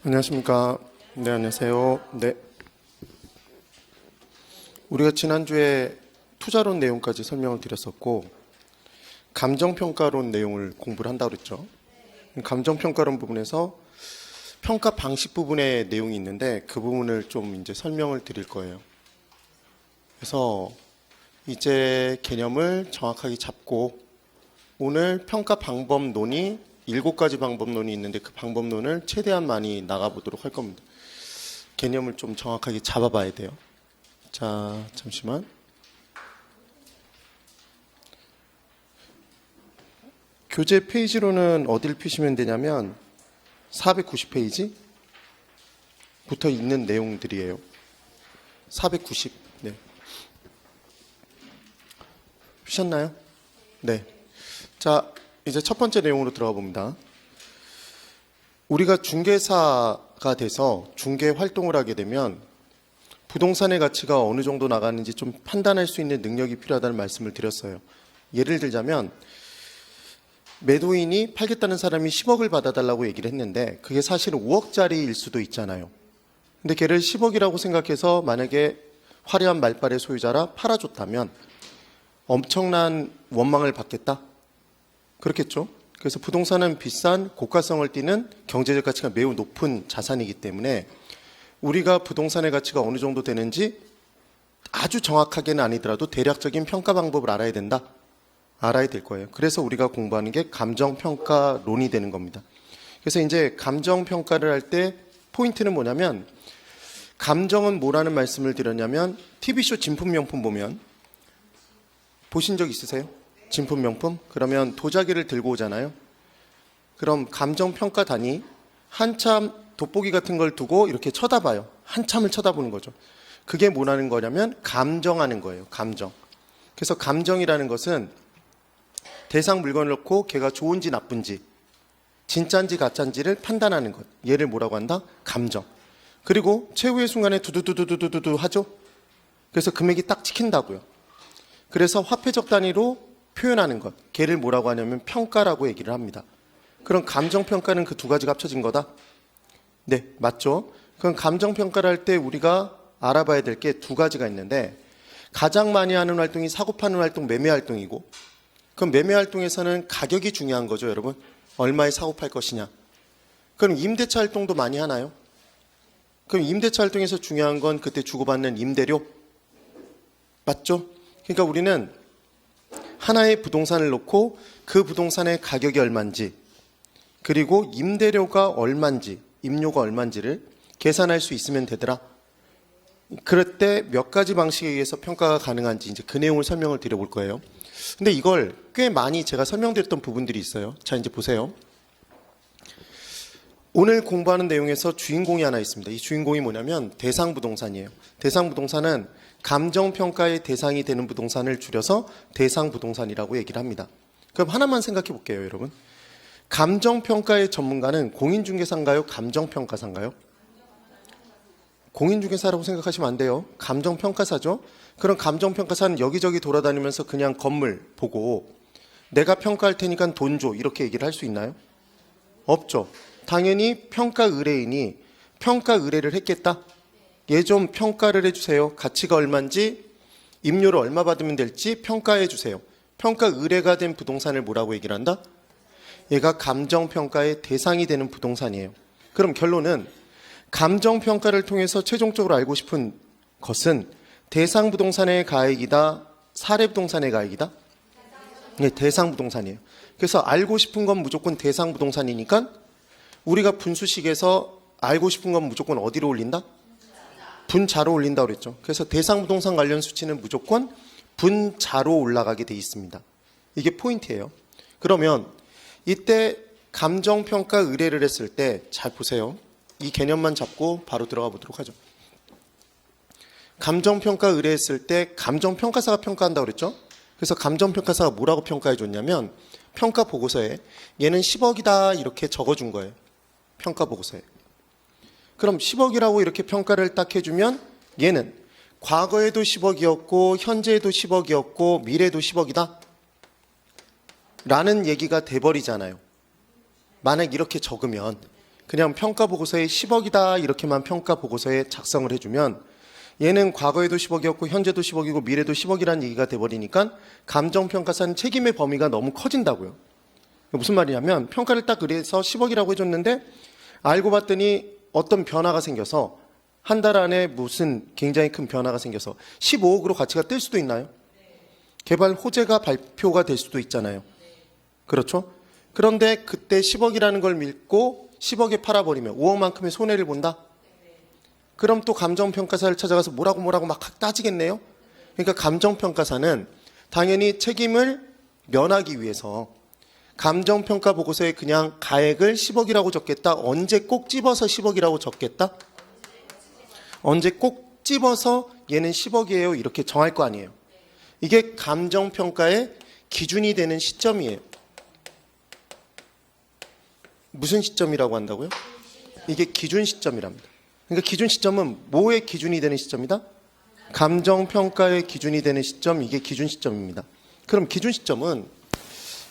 안녕하십니까. 네, 안녕하세요. 네. 우리가 지난주에 투자론 내용까지 설명을 드렸었고, 감정평가론 내용을 공부를 한다고 그랬죠. 감정평가론 부분에서 평가 방식 부분의 내용이 있는데, 그 부분을 좀 이제 설명을 드릴 거예요. 그래서 이제 개념을 정확하게 잡고, 오늘 평가 방법론이 7가지 방법론이 있는데 그 방법론을 최대한 많이 나가보도록 할 겁니다. 개념을 좀 정확하게 잡아봐야 돼요. 자, 잠시만. 교재 페이지로는 어디를 펴시면 되냐면 490페이지 부터 있는 내용들이에요. 490. 네. 펴셨나요? 네. 자, 이제 첫 번째 내용으로 들어가 봅니다. 우리가 중개사가 돼서 중개 활동을 하게 되면 부동산의 가치가 어느 정도 나가는지 좀 판단할 수 있는 능력이 필요하다는 말씀을 드렸어요. 예를 들자면 매도인이 팔겠다는 사람이 10억을 받아달라고 얘기를 했는데 그게 사실은 5억짜리일 수도 있잖아요. 근데 걔를 10억이라고 생각해서 만약에 화려한 말발의 소유자라 팔아줬다면 엄청난 원망을 받겠다? 그렇겠죠. 그래서 부동산은 비싼 고가성을 띠는 경제적 가치가 매우 높은 자산이기 때문에 우리가 부동산의 가치가 어느 정도 되는지 아주 정확하게는 아니더라도 대략적인 평가 방법을 알아야 된다. 알아야 될 거예요. 그래서 우리가 공부하는 게 감정평가론이 되는 겁니다. 그래서 이제 감정평가를 할 때 포인트는 뭐냐면 감정은 뭐라는 말씀을 드렸냐면 TV쇼 진품명품 보면 보신 적 있으세요? 진품명품? 그러면 도자기를 들고 오잖아요. 그럼 감정평가단이 한참 돋보기 같은 걸 두고 이렇게 쳐다봐요. 한참을 쳐다보는 거죠. 그게 뭐라는 거냐면 감정하는 거예요. 감정. 그래서 감정이라는 것은 대상 물건을 놓고 걔가 좋은지 나쁜지 진짜인지 가짜인지를 판단하는 것. 얘를 뭐라고 한다? 감정. 그리고 최후의 순간에 두두두두두두두 하죠. 그래서 금액이 딱 찍힌다고요. 그래서 화폐적 단위로 표현하는 것. 걔를 뭐라고 하냐면 평가라고 얘기를 합니다. 그럼 감정평가는 그 두 가지가 합쳐진 거다? 네, 맞죠? 그럼 감정평가를 할 때 우리가 알아봐야 될 게 두 가지가 있는데 가장 많이 하는 활동이 사고 파는 활동, 매매 활동이고 그럼 매매 활동에서는 가격이 중요한 거죠, 여러분. 얼마에 사고 팔 것이냐. 그럼 임대차 활동도 많이 하나요? 그럼 임대차 활동에서 중요한 건 그때 주고받는 임대료? 맞죠? 그러니까 우리는 하나의 부동산을 놓고 그 부동산의 가격이 얼마인지 그리고 임대료가 얼마인지 임료가 얼마인지를 계산할 수 있으면 되더라. 그럴 때 몇 가지 방식에 의해서 평가가 가능한지 이제 그 내용을 설명을 드려볼 거예요. 근데 이걸 꽤 많이 제가 설명드렸던 부분들이 있어요. 자, 이제 보세요. 오늘 공부하는 내용에서 주인공이 하나 있습니다. 이 주인공이 뭐냐면 대상부동산이에요. 대상부동산은 감정평가의 대상이 되는 부동산을 줄여서 대상부동산이라고 얘기를 합니다. 그럼 하나만 생각해 볼게요, 여러분. 감정평가의 전문가는 공인중개사인가요? 감정평가사인가요? 공인중개사라고 생각하시면 안 돼요. 감정평가사죠. 그럼 감정평가사는 여기저기 돌아다니면서 그냥 건물 보고 내가 평가할 테니까 돈 줘 이렇게 얘기를 할 수 있나요? 없죠. 당연히 평가 의뢰인이 평가 의뢰를 했겠다. 얘 좀 평가를 해주세요. 가치가 얼마인지 임료를 얼마 받으면 될지 평가해 주세요. 평가 의뢰가 된 부동산을 뭐라고 얘기를 한다? 얘가 감정평가의 대상이 되는 부동산이에요. 그럼 결론은 감정평가를 통해서 최종적으로 알고 싶은 것은 대상부동산의 가액이다, 사례부동산의 가액이다? 네, 대상부동산이에요. 그래서 알고 싶은 건 무조건 대상부동산이니까 우리가 분수식에서 알고 싶은 건 무조건 어디로 올린다? 분자로 올린다고 그랬죠. 그래서 대상부동산 관련 수치는 무조건 분자로 올라가게 돼 있습니다. 이게 포인트예요. 그러면 이때 감정평가 의뢰를 했을 때 잘 보세요. 이 개념만 잡고 바로 들어가 보도록 하죠. 감정평가 의뢰했을 때 감정평가사가 평가한다고 그랬죠. 그래서 감정평가사가 뭐라고 평가해 줬냐면 평가 보고서에 얘는 10억이다 이렇게 적어준 거예요. 평가 보고서에. 그럼 10억이라고 이렇게 평가를 딱 해주면 얘는 과거에도 10억이었고 현재에도 10억이었고 미래도 10억이다 라는 얘기가 돼버리잖아요. 만약 이렇게 적으면 그냥 평가 보고서에 10억이다 이렇게만 평가 보고서에 작성을 해주면 얘는 과거에도 10억이었고 현재도 10억이고 미래도 10억이라는 얘기가 돼버리니까 감정평가사는 책임의 범위가 너무 커진다고요. 무슨 말이냐면 평가를 딱 그래서 10억이라고 해줬는데 알고 봤더니 어떤 변화가 생겨서 한 달 안에 무슨 굉장히 큰 변화가 생겨서 15억으로 가치가 뜰 수도 있나요? 개발 호재가 발표가 될 수도 있잖아요. 그렇죠? 그런데 그때 10억이라는 걸 믿고 10억에 팔아버리면 5억만큼의 손해를 본다? 그럼 또 감정평가사를 찾아가서 뭐라고 막 따지겠네요? 그러니까 감정평가사는 당연히 책임을 면하기 위해서 감정평가 보고서에 그냥 가액을 10억이라고 적겠다? 언제 꼭 집어서 10억이라고 적겠다? 언제 꼭 집어서 얘는 10억이에요 이렇게 정할 거 아니에요. 이게 감정평가의 기준이 되는 시점이에요. 무슨 시점이라고 한다고요? 이게 기준 시점이랍니다. 그러니까 기준 시점은 뭐의 기준이 되는 시점이다? 감정평가의 기준이 되는 시점, 이게 기준 시점입니다. 그럼 기준 시점은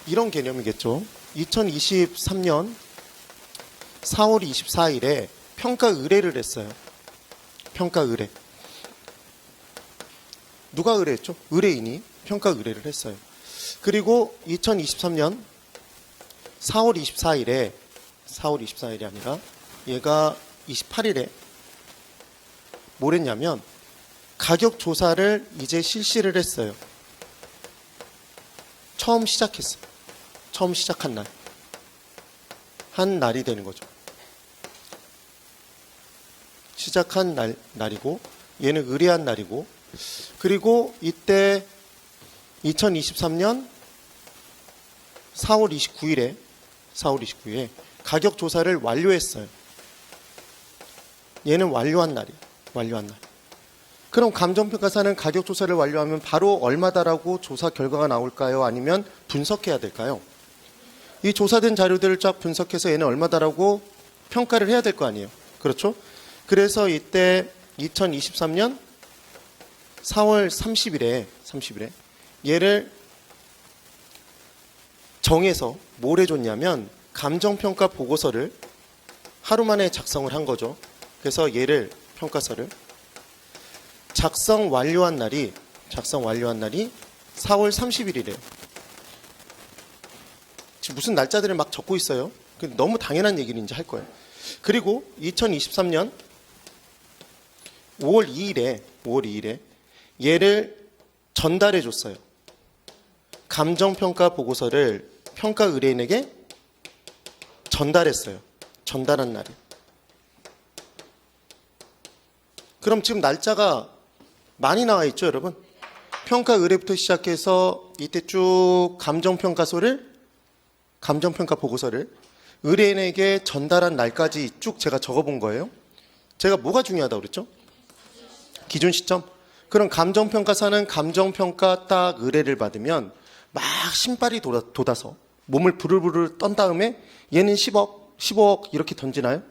이런 개념이겠죠. 2023년 4월 24일에 평가 의뢰를 했어요. 평가 의뢰. 누가 의뢰했죠? 의뢰인이 평가 의뢰를 했어요. 그리고 2023년 4월 24일이 아니라 얘가 28일에 뭘 했냐면 가격 조사를 이제 실시를 했어요. 처음 시작했어요. 처음 시작한 날. 한 날이 되는 거죠. 시작한 날이고 얘는 의뢰한 날이고 그리고 이때 2023년 4월 29일에 가격 조사를 완료했어요. 얘는 완료한 날이에요. 완료한 날. 그럼 감정평가사는 가격 조사를 완료하면 바로 얼마다라고 조사 결과가 나올까요? 아니면 분석해야 될까요? 이 조사된 자료들을 쫙 분석해서 얘는 얼마다라고 평가를 해야 될 거 아니에요. 그렇죠? 그래서 이때 2023년 4월 30일에 얘를 정해서 뭘 해줬냐면 감정평가 보고서를 하루 만에 작성을 한 거죠. 그래서 얘를 평가서를 작성 완료한 날이 4월 30일이래요. 지금 무슨 날짜들을 막 적고 있어요. 너무 당연한 얘기를 이제 할 거예요. 그리고 2023년 5월 2일에 얘를 전달해 줬어요. 감정평가 보고서를 평가 의뢰인에게 전달했어요. 전달한 날이에요. 그럼 지금 날짜가 많이 나와 있죠, 여러분? 평가 의뢰부터 시작해서 이때 쭉 감정평가 보고서를 의뢰인에게 전달한 날까지 쭉 제가 적어본 거예요. 제가 뭐가 중요하다고 그랬죠? 기준 시점. 그럼 감정평가사는 감정평가 딱 의뢰를 받으면 막 신발이 돋아서 몸을 부르르 떤 다음에 얘는 10억, 15억 이렇게 던지나요?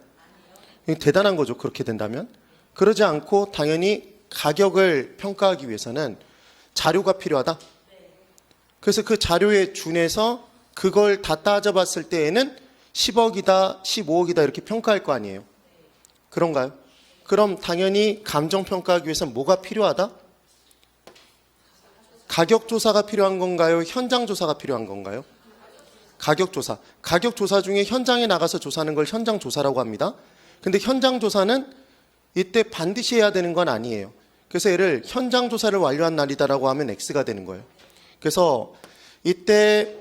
대단한 거죠, 그렇게 된다면. 그러지 않고 당연히 가격을 평가하기 위해서는 자료가 필요하다. 그래서 그 자료에 준해서 그걸 다 따져봤을 때에는 10억이다, 15억이다 이렇게 평가할 거 아니에요. 그런가요? 그럼 당연히 감정평가하기 위해서는 뭐가 필요하다? 가격조사가 필요한 건가요? 현장조사가 필요한 건가요? 가격조사. 가격조사 중에 현장에 나가서 조사하는 걸 현장조사라고 합니다. 근데 현장조사는 이때 반드시 해야 되는 건 아니에요. 그래서 얘를 현장조사를 완료한 날이다라고 하면 X가 되는 거예요. 그래서 이때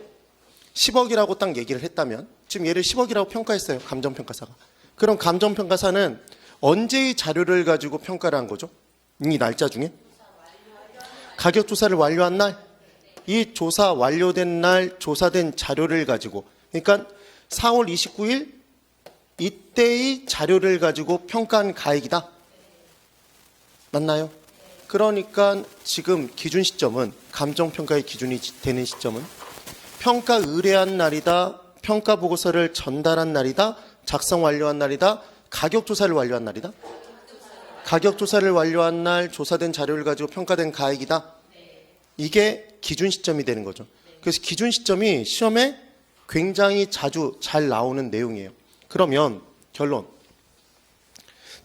10억이라고 딱 얘기를 했다면 지금 얘를 10억이라고 평가했어요. 감정평가사가. 그럼 감정평가사는 언제의 자료를 가지고 평가를 한 거죠? 이 날짜 중에? 가격조사를 완료한 날? 이 조사 완료된 날 조사된 자료를 가지고 그러니까 4월 29일 이때의 자료를 가지고 평가한 가액이다. 맞나요? 그러니까 지금 기준 시점은 감정평가의 기준이 되는 시점은 평가 의뢰한 날이다. 평가 보고서를 전달한 날이다. 작성 완료한 날이다. 가격조사를 완료한 날이다. 가격조사를 완료한 날 조사된 자료를 가지고 평가된 가액이다. 이게 기준 시점이 되는 거죠. 그래서 기준 시점이 시험에 굉장히 자주 잘 나오는 내용이에요. 그러면 결론.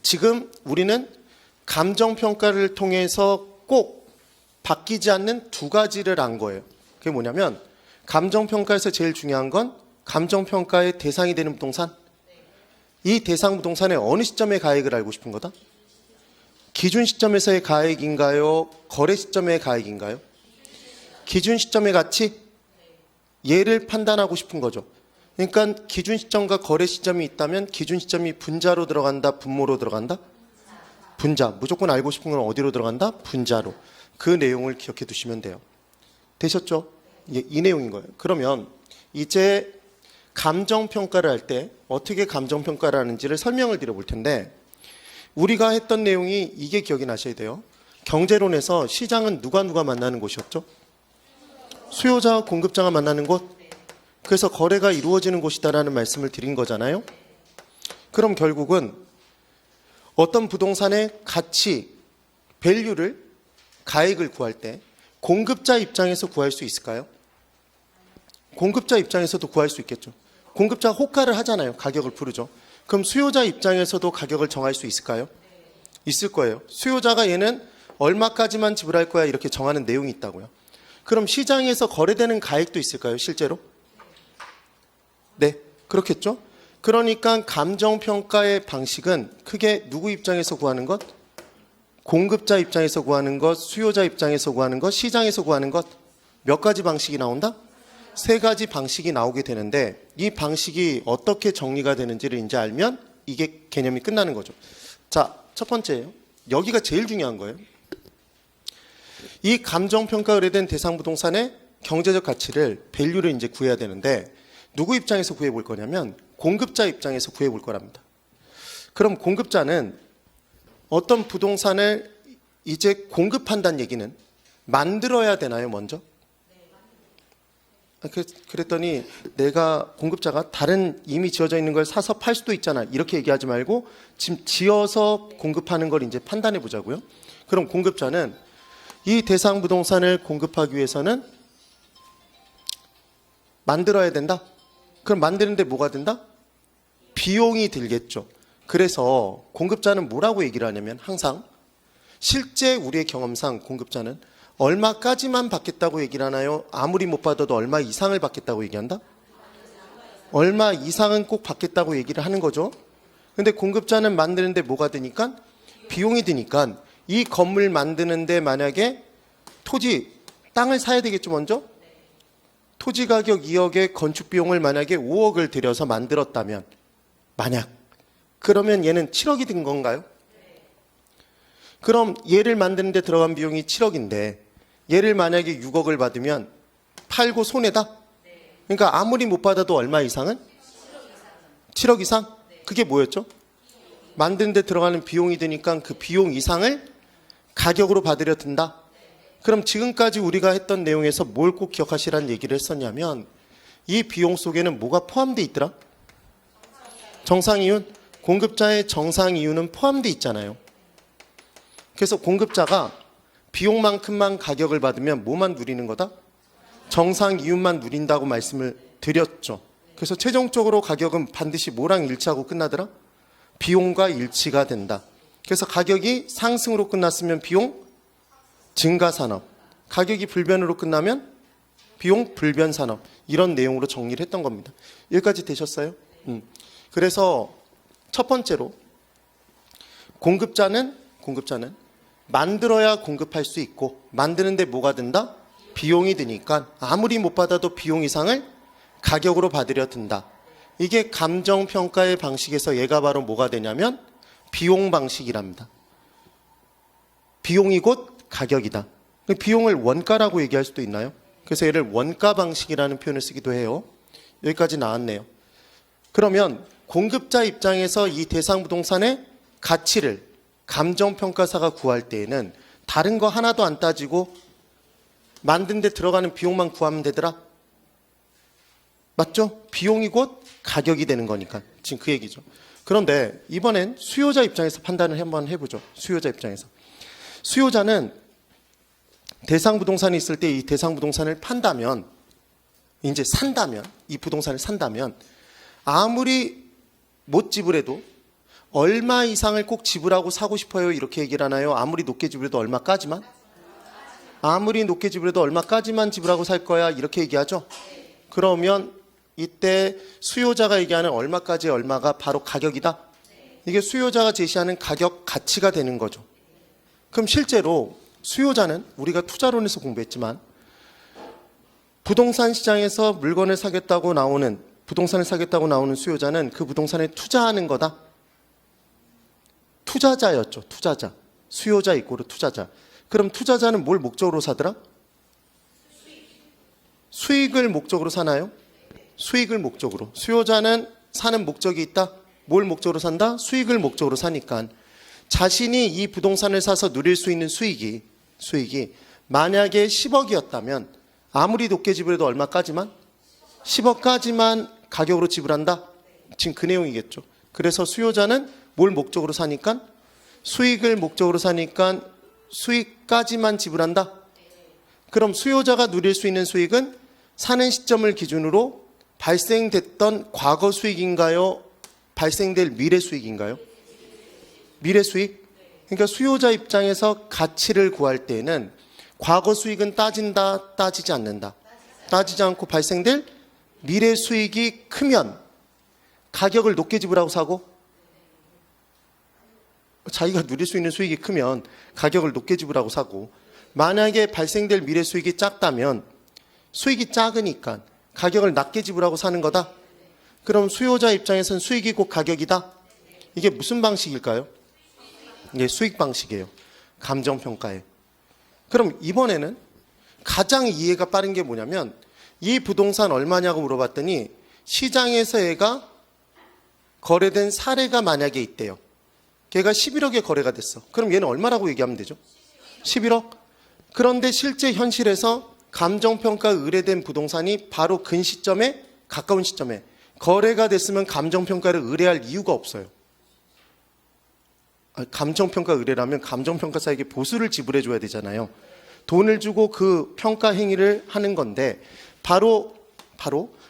지금 우리는 감정평가를 통해서 꼭 바뀌지 않는 두 가지를 안 거예요. 그게 뭐냐면 감정평가에서 제일 중요한 건 감정평가의 대상이 되는 부동산. 이 대상 부동산의 어느 시점의 가액을 알고 싶은 거다? 기준 시점에서의 가액인가요? 거래 시점의 가액인가요? 기준 시점의 가치? 얘를 판단하고 싶은 거죠. 그러니까 기준 시점과 거래 시점이 있다면 기준 시점이 분자로 들어간다, 분모로 들어간다? 분자. 무조건 알고 싶은 건 어디로 들어간다? 분자로. 그 내용을 기억해 두시면 돼요. 되셨죠? 이 내용인 거예요. 그러면 이제 감정평가를 할 때 어떻게 감정평가를 하는지를 설명을 드려볼 텐데 우리가 했던 내용이 이게 기억이 나셔야 돼요. 경제론에서 시장은 누가 만나는 곳이었죠? 수요자와 공급자가 만나는 곳. 그래서 거래가 이루어지는 곳이다라는 말씀을 드린 거잖아요. 그럼 결국은 어떤 부동산의 가치, 밸류를, 가액을 구할 때 공급자 입장에서 구할 수 있을까요? 공급자 입장에서도 구할 수 있겠죠. 공급자가 호가를 하잖아요. 가격을 부르죠. 그럼 수요자 입장에서도 가격을 정할 수 있을까요? 있을 거예요. 수요자가 얘는 얼마까지만 지불할 거야 이렇게 정하는 내용이 있다고요. 그럼 시장에서 거래되는 가액도 있을까요? 실제로? 네, 그렇겠죠. 그러니까 감정평가의 방식은 크게 누구 입장에서 구하는 것? 공급자 입장에서 구하는 것, 수요자 입장에서 구하는 것, 시장에서 구하는 것. 몇 가지 방식이 나온다? 세 가지 방식이 나오게 되는데 이 방식이 어떻게 정리가 되는지를 이제 알면 이게 개념이 끝나는 거죠. 자, 첫 번째예요. 여기가 제일 중요한 거예요. 이 감정평가 의뢰된 대상 부동산의 경제적 가치를, 밸류를 이제 구해야 되는데 누구 입장에서 구해볼 거냐면 공급자 입장에서 구해볼 거랍니다. 그럼 공급자는 어떤 부동산을 이제 공급한다는 얘기는 만들어야 되나요, 먼저? 그랬더니 내가 공급자가 다른 이미 지어져 있는 걸 사서 팔 수도 있잖아. 이렇게 얘기하지 말고 지금 지어서 공급하는 걸 이제 판단해 보자고요. 그럼 공급자는 이 대상 부동산을 공급하기 위해서는 만들어야 된다? 그럼 만드는데 뭐가 된다? 비용이 들겠죠. 그래서 공급자는 뭐라고 얘기를 하냐면 항상 실제 우리의 경험상 공급자는 얼마까지만 받겠다고 얘기를 하나요? 아무리 못 받아도 얼마 이상을 받겠다고 얘기한다? 얼마 이상은 꼭 받겠다고 얘기를 하는 거죠. 근데 공급자는 만드는데 뭐가 드니까? 비용이 드니까 이 건물 만드는데 만약에 토지, 땅을 사야 되겠죠 먼저? 토지 가격 2억에 건축 비용을 만약에 5억을 들여서 만들었다면 만약 그러면 얘는 7억이 든 건가요? 그럼 얘를 만드는데 들어간 비용이 7억인데 얘를 만약에 6억을 받으면 팔고 손해다? 그러니까 아무리 못 받아도 얼마 이상은? 7억 이상? 그게 뭐였죠? 만드는데 들어가는 비용이 드니까 그 비용 이상을 가격으로 받으려 든다. 그럼 지금까지 우리가 했던 내용에서 뭘 꼭 기억하시라는 얘기를 했었냐면 이 비용 속에는 뭐가 포함되어 있더라? 정상이윤, 공급자의 정상이윤은 포함되어 있잖아요. 그래서 공급자가 비용만큼만 가격을 받으면 뭐만 누리는 거다? 정상이윤만 누린다고 말씀을 드렸죠. 그래서 최종적으로 가격은 반드시 뭐랑 일치하고 끝나더라? 비용과 일치가 된다. 그래서 가격이 상승으로 끝났으면 비용 증가산업, 가격이 불변으로 끝나면 비용 불변산업, 이런 내용으로 정리를 했던 겁니다. 여기까지 되셨어요? 그래서 첫 번째로 공급자는 만들어야 공급할 수 있고 만드는데 뭐가 든다? 비용이 드니까 아무리 못 받아도 비용 이상을 가격으로 받으려 든다. 이게 감정평가의 방식에서 얘가 바로 뭐가 되냐면 비용 방식이랍니다. 비용이 곧 가격이다. 비용을 원가라고 얘기할 수도 있나요? 그래서 얘를 원가 방식이라는 표현을 쓰기도 해요. 여기까지 나왔네요. 그러면 공급자 입장에서 이 대상 부동산의 가치를 감정평가사가 구할 때에는 다른 거 하나도 안 따지고 만든 데 들어가는 비용만 구하면 되더라? 맞죠? 비용이 곧 가격이 되는 거니까. 지금 그 얘기죠. 그런데 이번엔 수요자 입장에서 판단을 한번 해보죠. 수요자 입장에서. 수요자는 대상 부동산이 있을 때 이 대상 부동산을 판다면, 이제 산다면, 이 부동산을 산다면 아무리 못 지불해도 얼마 이상을 꼭 지불하고 사고 싶어요 이렇게 얘기를 하나요? 아무리 높게 지불해도 얼마까지만? 아무리 높게 지불해도 얼마까지만 지불하고 살 거야 이렇게 얘기하죠? 그러면 이때 수요자가 얘기하는 얼마까지 얼마가 바로 가격이다? 이게 수요자가 제시하는 가격 가치가 되는 거죠. 그럼 실제로 수요자는 우리가 투자론에서 공부했지만 부동산 시장에서 물건을 사겠다고 나오는 부동산을 사겠다고 나오는 수요자는 그 부동산에 투자하는 거다. 투자자였죠. 투자자. 수요자 이꼬르 투자자. 그럼 투자자는 뭘 목적으로 사더라? 수익을 목적으로 사나요? 수익을 목적으로. 수요자는 사는 목적이 있다. 뭘 목적으로 산다? 수익을 목적으로 사니까 자신이 이 부동산을 사서 누릴 수 있는 수익이 만약에 10억이었다면 아무리 높게 지불해도 얼마까지만? 10억까지만 가격으로 지불한다. 지금 그 내용이겠죠. 그래서 수요자는 뭘 목적으로 사니까? 수익을 목적으로 사니까 수익까지만 지불한다. 그럼 수요자가 누릴 수 있는 수익은 사는 시점을 기준으로 발생됐던 과거 수익인가요? 발생될 미래 수익인가요? 미래 수익? 그러니까 수요자 입장에서 가치를 구할 때는 과거 수익은 따진다, 따지지 않는다. 따지지 않고 발생될 미래 수익이 크면 가격을 높게 지불하고 사고, 자기가 누릴 수 있는 수익이 크면 가격을 높게 지불하고 사고, 만약에 발생될 미래 수익이 작다면 수익이 작으니까 가격을 낮게 지불하고 사는 거다. 그럼 수요자 입장에서는 수익이 곧 가격이다. 이게 무슨 방식일까요? 이게 수익 방식이에요. 감정평가에. 그럼 이번에는 가장 이해가 빠른 게 뭐냐면 이 부동산 얼마냐고 물어봤더니 시장에서 얘가 거래된 사례가 만약에 있대요. 걔가 11억에 거래가 됐어. 그럼 얘는 얼마라고 얘기하면 되죠? 11억? 그런데 실제 현실에서 감정평가 의뢰된 부동산이 바로 근 시점에 가까운 시점에 거래가 됐으면 감정평가를 의뢰할 이유가 없어요. 감정평가 의뢰라면 감정평가사에게 보수를 지불해 줘야 되잖아요. 돈을 주고 그 평가 행위를 하는 건데 바로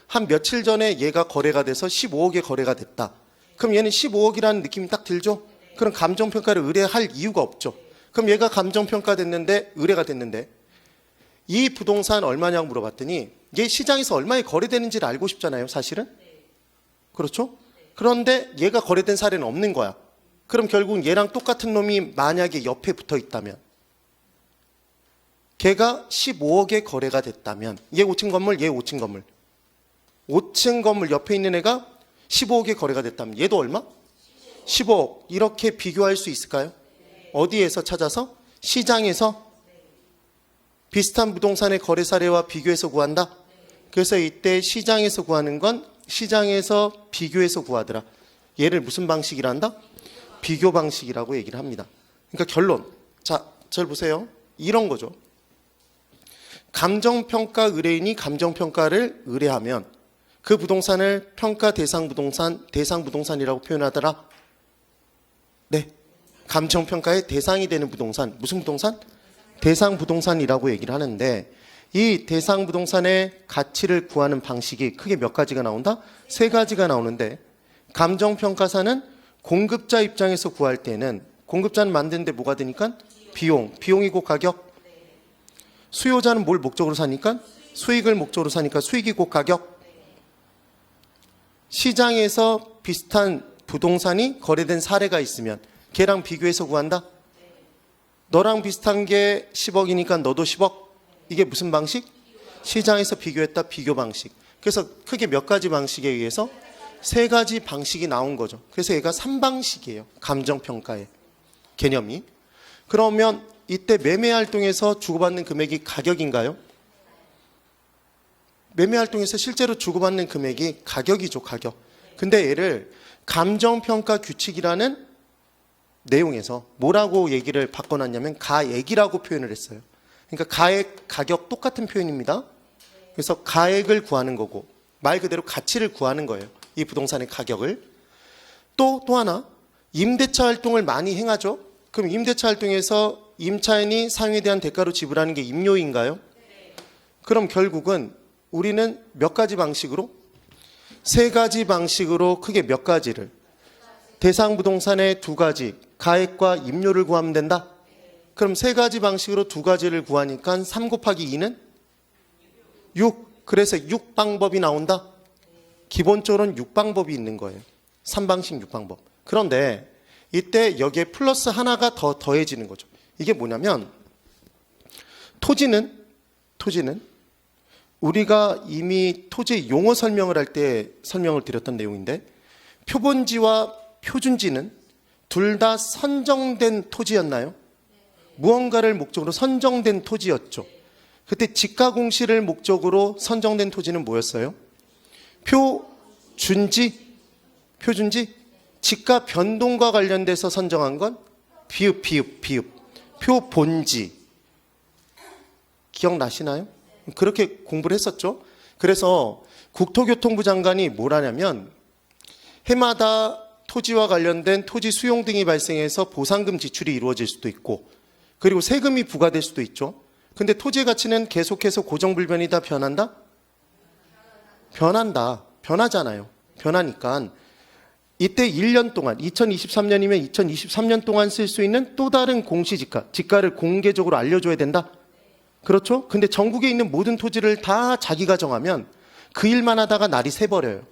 한 며칠 전에 얘가 거래가 돼서 15억에 거래가 됐다. 그럼 얘는 15억이라는 느낌이 딱 들죠? 그럼 감정평가를 의뢰할 이유가 없죠. 그럼 얘가 감정평가 됐는데 의뢰가 됐는데 이 부동산 얼마냐고 물어봤더니 얘 시장에서 얼마에 거래되는지를 알고 싶잖아요. 사실은. 그렇죠? 그런데 얘가 거래된 사례는 없는 거야. 그럼 결국 얘랑 똑같은 놈이 만약에 옆에 붙어 있다면 걔가 15억에 거래가 됐다면 얘 5층 건물, 얘 5층 건물 5층 건물 옆에 있는 애가 15억에 거래가 됐다면 얘도 얼마? 15억. 이렇게 비교할 수 있을까요? 어디에서 찾아서? 시장에서 비슷한 부동산의 거래 사례와 비교해서 구한다. 그래서 이때 시장에서 구하는 건 시장에서 비교해서 구하더라. 얘를 무슨 방식이라 한다? 비교 방식이라고 얘기를 합니다. 그러니까 결론. 자, 절 보세요. 이런 거죠. 감정평가 의뢰인이 감정평가를 의뢰하면 그 부동산을 평가 대상 부동산이라고 표현하더라. 네. 감정평가의 대상이 되는 부동산. 무슨 부동산? 대상 부동산이라고 얘기를 하는데 이 대상 부동산의 가치를 구하는 방식이 크게 몇 가지가 나온다? 3가지가 나오는데 감정평가사는 공급자 입장에서 구할 때는 공급자는 만드는데 뭐가 되니까? 비용이 곧 가격. 수요자는 뭘 목적으로 사니까? 수익을 목적으로 사니까 수익이 곧 가격. 시장에서 비슷한 부동산이 거래된 사례가 있으면 걔랑 비교해서 구한다? 너랑 비슷한 게 10억이니까 너도 10억. 이게 무슨 방식? 시장에서 비교했다 비교 방식. 그래서 크게 몇 가지 방식에 의해서 3가지 방식이 나온 거죠. 그래서 얘가 3방식이에요. 감정평가의 개념이. 그러면 이때 매매활동에서 주고받는 금액이 가격인가요? 매매활동에서 실제로 주고받는 금액이 가격이죠. 가격. 근데 얘를 감정평가 규칙이라는 내용에서 뭐라고 얘기를 바꿔놨냐면 가액이라고 표현을 했어요. 그러니까 가액, 가격 똑같은 표현입니다. 그래서 가액을 구하는 거고 말 그대로 가치를 구하는 거예요. 이 부동산의 가격을. 또 하나 임대차 활동을 많이 행하죠. 그럼 임대차 활동에서 임차인이 사용에 대한 대가로 지불하는 게 임료인가요? 그럼 결국은 우리는 몇 가지 방식으로? 3가지 방식으로 크게 몇 가지를 대상 부동산의 두 가지, 가액과 임료를 구하면 된다? 그럼 세 가지 방식으로 두 가지를 구하니까 3 곱하기 2는 6. 그래서 6방법이 나온다? 기본적으로는 6방법이 있는 거예요. 3방식 6방법. 그런데 이때 여기에 플러스 하나가 더 더해지는 거죠. 이게 뭐냐면 토지는 우리가 이미 토지 용어 설명을 할 때 설명을 드렸던 내용인데 표본지와 표준지는 둘 다 선정된 토지였나요? 무언가를 목적으로 선정된 토지였죠. 그때 지가 공시를 목적으로 선정된 토지는 뭐였어요? 표준지? 지가 변동과 관련돼서 선정한 건 비읍. 표본지. 기억나시나요? 그렇게 공부를 했었죠. 그래서 국토교통부 장관이 뭘 하냐면 해마다 토지와 관련된 토지 수용 등이 발생해서 보상금 지출이 이루어질 수도 있고 그리고 세금이 부과될 수도 있죠. 근데 토지의 가치는 계속해서 고정불변이다 변한다? 변하잖아요. 변하니까 이때 1년 동안 2023년이면 2023년 동안 쓸 수 있는 또 다른 공시지가, 지가를 공개적으로 알려줘야 된다? 그렇죠? 근데 전국에 있는 모든 토지를 다 자기가 정하면 그 일만 하다가 날이 새버려요.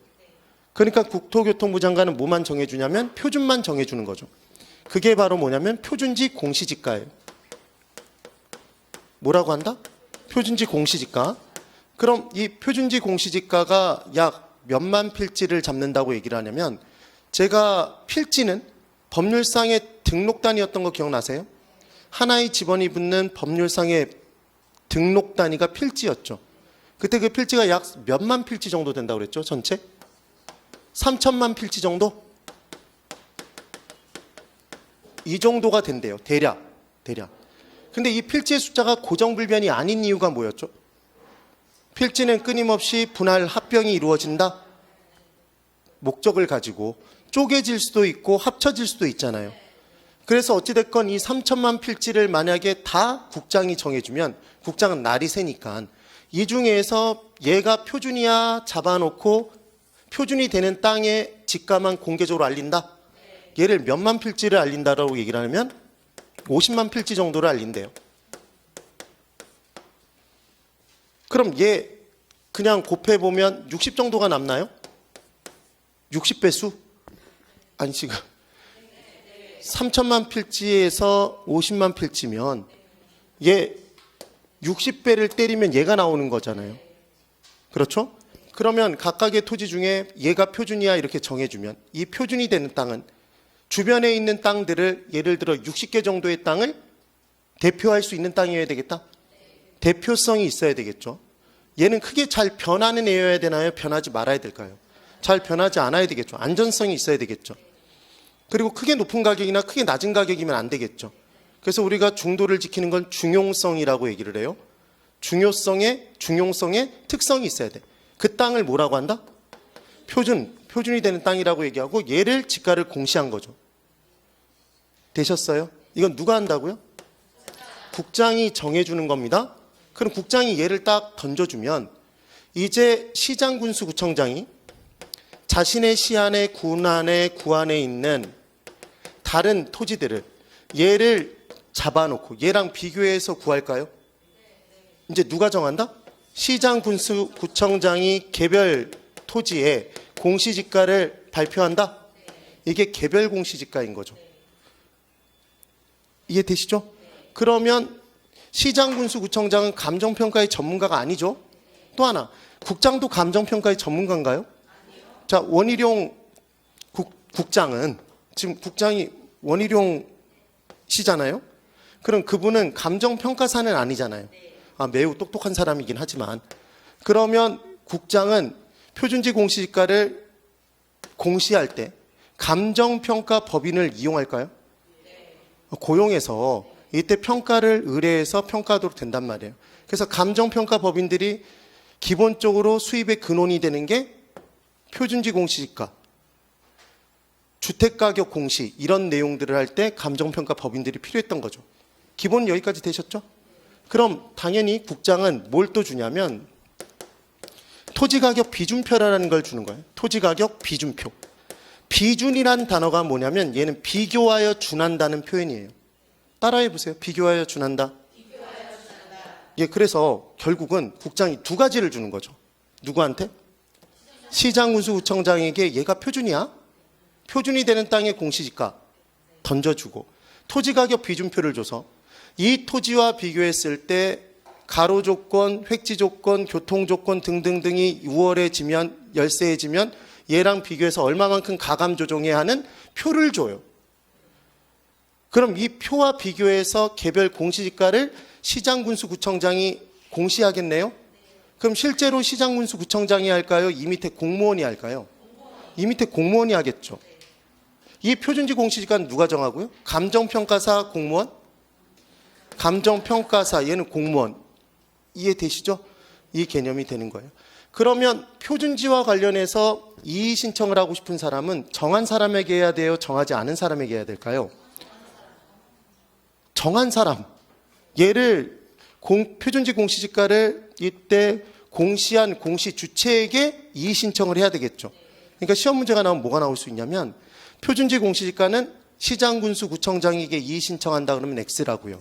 그러니까 국토교통부 장관은 뭐만 정해주냐면 표준만 정해주는 거죠. 그게 바로 뭐냐면 표준지 공시지가예요. 뭐라고 한다? 표준지 공시지가. 그럼 이 표준지 공시지가가 약 몇만 필지를 잡는다고 얘기를 하냐면 제가 필지는 법률상의 등록단위였던 거 기억나세요? 하나의 집원이 붙는 법률상의 등록 단위가 필지였죠. 그때 그 필지가 약 몇만 필지 정도 된다고 그랬죠? 전체? 3천만 필지 정도? 이 정도가 된대요. 대략. 근데 이 필지의 숫자가 고정불변이 아닌 이유가 뭐였죠? 필지는 끊임없이 분할 합병이 이루어진다? 목적을 가지고 쪼개질 수도 있고 합쳐질 수도 있잖아요. 그래서 어찌됐건 이 3천만 필지를 만약에 다 국장이 정해주면 국장은 날이 새니까 이 중에서 얘가 표준이야 잡아놓고 표준이 되는 땅의 지가만 공개적으로 알린다? 얘를 몇만 필지를 알린다라고 얘기를 하면 50만 필지 정도를 알린대요. 그럼 얘 그냥 곱해보면 60 정도가 남나요? 60배수? 아니 지금 3천만 필지에서 50만 필지면 얘 60배를 때리면 얘가 나오는 거잖아요. 그렇죠? 그러면 각각의 토지 중에 얘가 표준이야 이렇게 정해주면 이 표준이 되는 땅은 주변에 있는 땅들을 예를 들어 60개 정도의 땅을 대표할 수 있는 땅이어야 되겠다? 대표성이 있어야 되겠죠. 얘는 크게 잘 변하는 애여야 되나요? 변하지 말아야 될까요? 잘 변하지 않아야 되겠죠. 안전성이 있어야 되겠죠. 그리고 크게 높은 가격이나 크게 낮은 가격이면 안 되겠죠. 그래서 우리가 중도를 지키는 건 중용성이라고 얘기를 해요. 중용성의 특성이 있어야 돼. 그 땅을 뭐라고 한다? 표준이 되는 땅이라고 얘기하고 얘를 지가를 공시한 거죠. 되셨어요? 이건 누가 한다고요? 국장이 정해주는 겁니다. 그럼 국장이 얘를 딱 던져주면 이제 시장군수구청장이 자신의 시안에 군안에 구안에 있는 다른 토지들을 얘를 잡아놓고 얘랑 비교해서 구할까요? 이제 누가 정한다? 시장군수구청장이 개별 토지에 공시지가를 발표한다? 이게 개별 공시지가인 거죠. 이해되시죠? 그러면 시장군수구청장은 감정평가의 전문가가 아니죠. 또 하나, 국장도 감정평가의 전문가인가요? 자, 원희룡 국장은 지금 국장이 원희룡 씨잖아요. 그럼 그분은 감정평가사는 아니잖아요. 매우 똑똑한 사람이긴 하지만 그러면 국장은 표준지 공시지가를 공시할 때 감정평가 법인을 이용할까요? 고용해서 이때 평가를 의뢰해서 평가하도록 된단 말이에요. 그래서 감정평가 법인들이 기본적으로 수입의 근원이 되는 게 표준지 공시지가, 주택가격 공시 이런 내용들을 할 때 감정평가 법인들이 필요했던 거죠. 기본 여기까지 되셨죠? 그럼 당연히 국장은 뭘 또 주냐면 토지가격 비준표라는 걸 주는 거예요. 토지가격 비준표. 비준이란 단어가 뭐냐면 얘는 비교하여 준한다는 표현이에요. 따라해 보세요. 비교하여 준한다. 예, 그래서 결국은 국장이 두 가지를 주는 거죠. 누구한테? 시장군수구청장에게 얘가 표준이야? 표준이 되는 땅의 공시지가 던져주고 토지가격 비준표를 줘서 이 토지와 비교했을 때 가로 조건, 획지 조건, 교통 조건 등등등이 우월해지면, 열세해지면 얘랑 비교해서 얼마만큼 가감 조정해야 하는 표를 줘요. 그럼 이 표와 비교해서 개별 공시지가를 시장군수구청장이 공시하겠네요? 그럼 실제로 시장군수구청장이 할까요? 이 밑에 공무원이 할까요? 이 밑에 공무원이 하겠죠. 이 표준지 공시지가는 누가 정하고요? 감정평가사 공무원? 감정평가사, 얘는 공무원. 이해되시죠? 이 개념이 되는 거예요. 그러면 표준지와 관련해서 이의 신청을 하고 싶은 사람은 정한 사람에게 해야 돼요? 정하지 않은 사람에게 해야 될까요? 정한 사람. 얘를 표준지 공시지가를 이때 공시한 공시 주체에게 이의 신청을 해야 되겠죠. 그러니까 시험 문제가 나오면 뭐가 나올 수 있냐면 표준지 공시지가는 시장군수구청장에게 이의 신청한다 그러면 X라고요.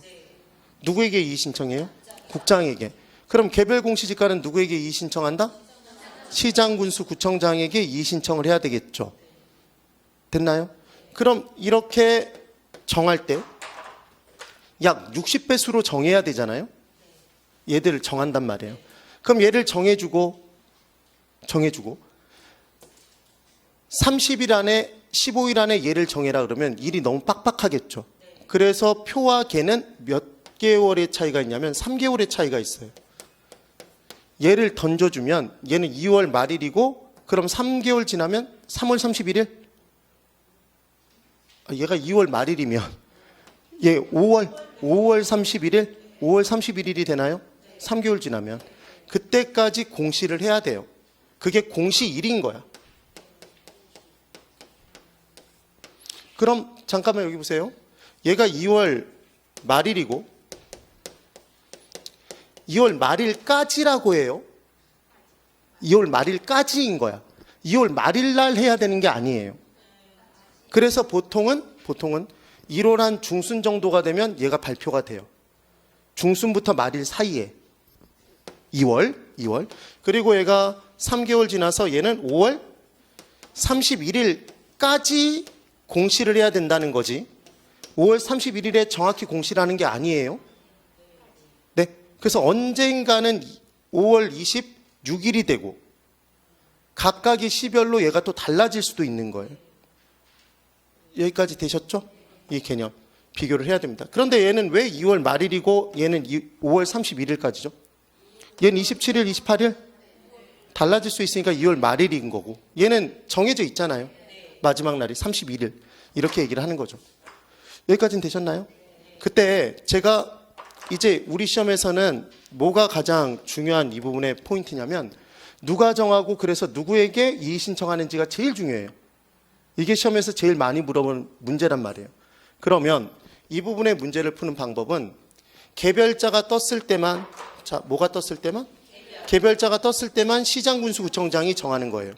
누구에게 이의 신청해요? 국장에게. 그럼 개별 공시지가는 누구에게 이의 신청한다? 시장군수구청장에게 이의 신청을 해야 되겠죠. 됐나요? 그럼 이렇게 정할 때 약 60배수로 정해야 되잖아요. 얘들을 정한단 말이에요. 그럼 얘를 정해주고 30일 안에 15일 안에 얘를 정해라 그러면 일이 너무 빡빡하겠죠. 그래서 표와 개는 몇 개월의 차이가 있냐면 3개월의 차이가 있어요. 얘를 던져주면 얘는 2월 말일이고 그럼 3개월 지나면 3월 31일? 얘가 2월 말일이면 얘 5월 31일? 5월 31일이 되나요? 3개월 지나면 그때까지 공시를 해야 돼요. 그게 공시일인 거야. 그럼 잠깐만 여기 보세요. 얘가 2월 말일이고 2월 말일까지라고 해요. 2월 말일까지인 거야. 2월 말일날 해야 되는 게 아니에요. 그래서 보통은 1월 한 중순 정도가 되면 얘가 발표가 돼요. 중순부터 말일 사이에 2월 그리고 얘가 3개월 지나서 얘는 5월 31일까지 공시를 해야 된다는 거지 5월 31일에 정확히 공시를 하는 게 아니에요. 네, 그래서 언젠가는 5월 26일이 되고 각각의 시별로 얘가 또 달라질 수도 있는 거예요. 여기까지 되셨죠? 이 개념 비교를 해야 됩니다. 그런데 얘는 왜 2월 말일이고 얘는 5월 31일까지죠? 얘는 27일, 28일? 달라질 수 있으니까 2월 말일인 거고 얘는 정해져 있잖아요. 마지막 날이 31일 이렇게 얘기를 하는 거죠. 여기까지는 되셨나요? 그때 제가 이제 우리 시험에서는 뭐가 가장 중요한 이 부분의 포인트냐면 누가 정하고 그래서 누구에게 이의 신청하는지가 제일 중요해요. 이게 시험에서 제일 많이 물어보는 문제란 말이에요. 그러면 이 부분의 문제를 푸는 방법은 개별자가 떴을 때만 자, 뭐가 떴을 때만? 개별자가 떴을 때만 시장군수구청장이 정하는 거예요.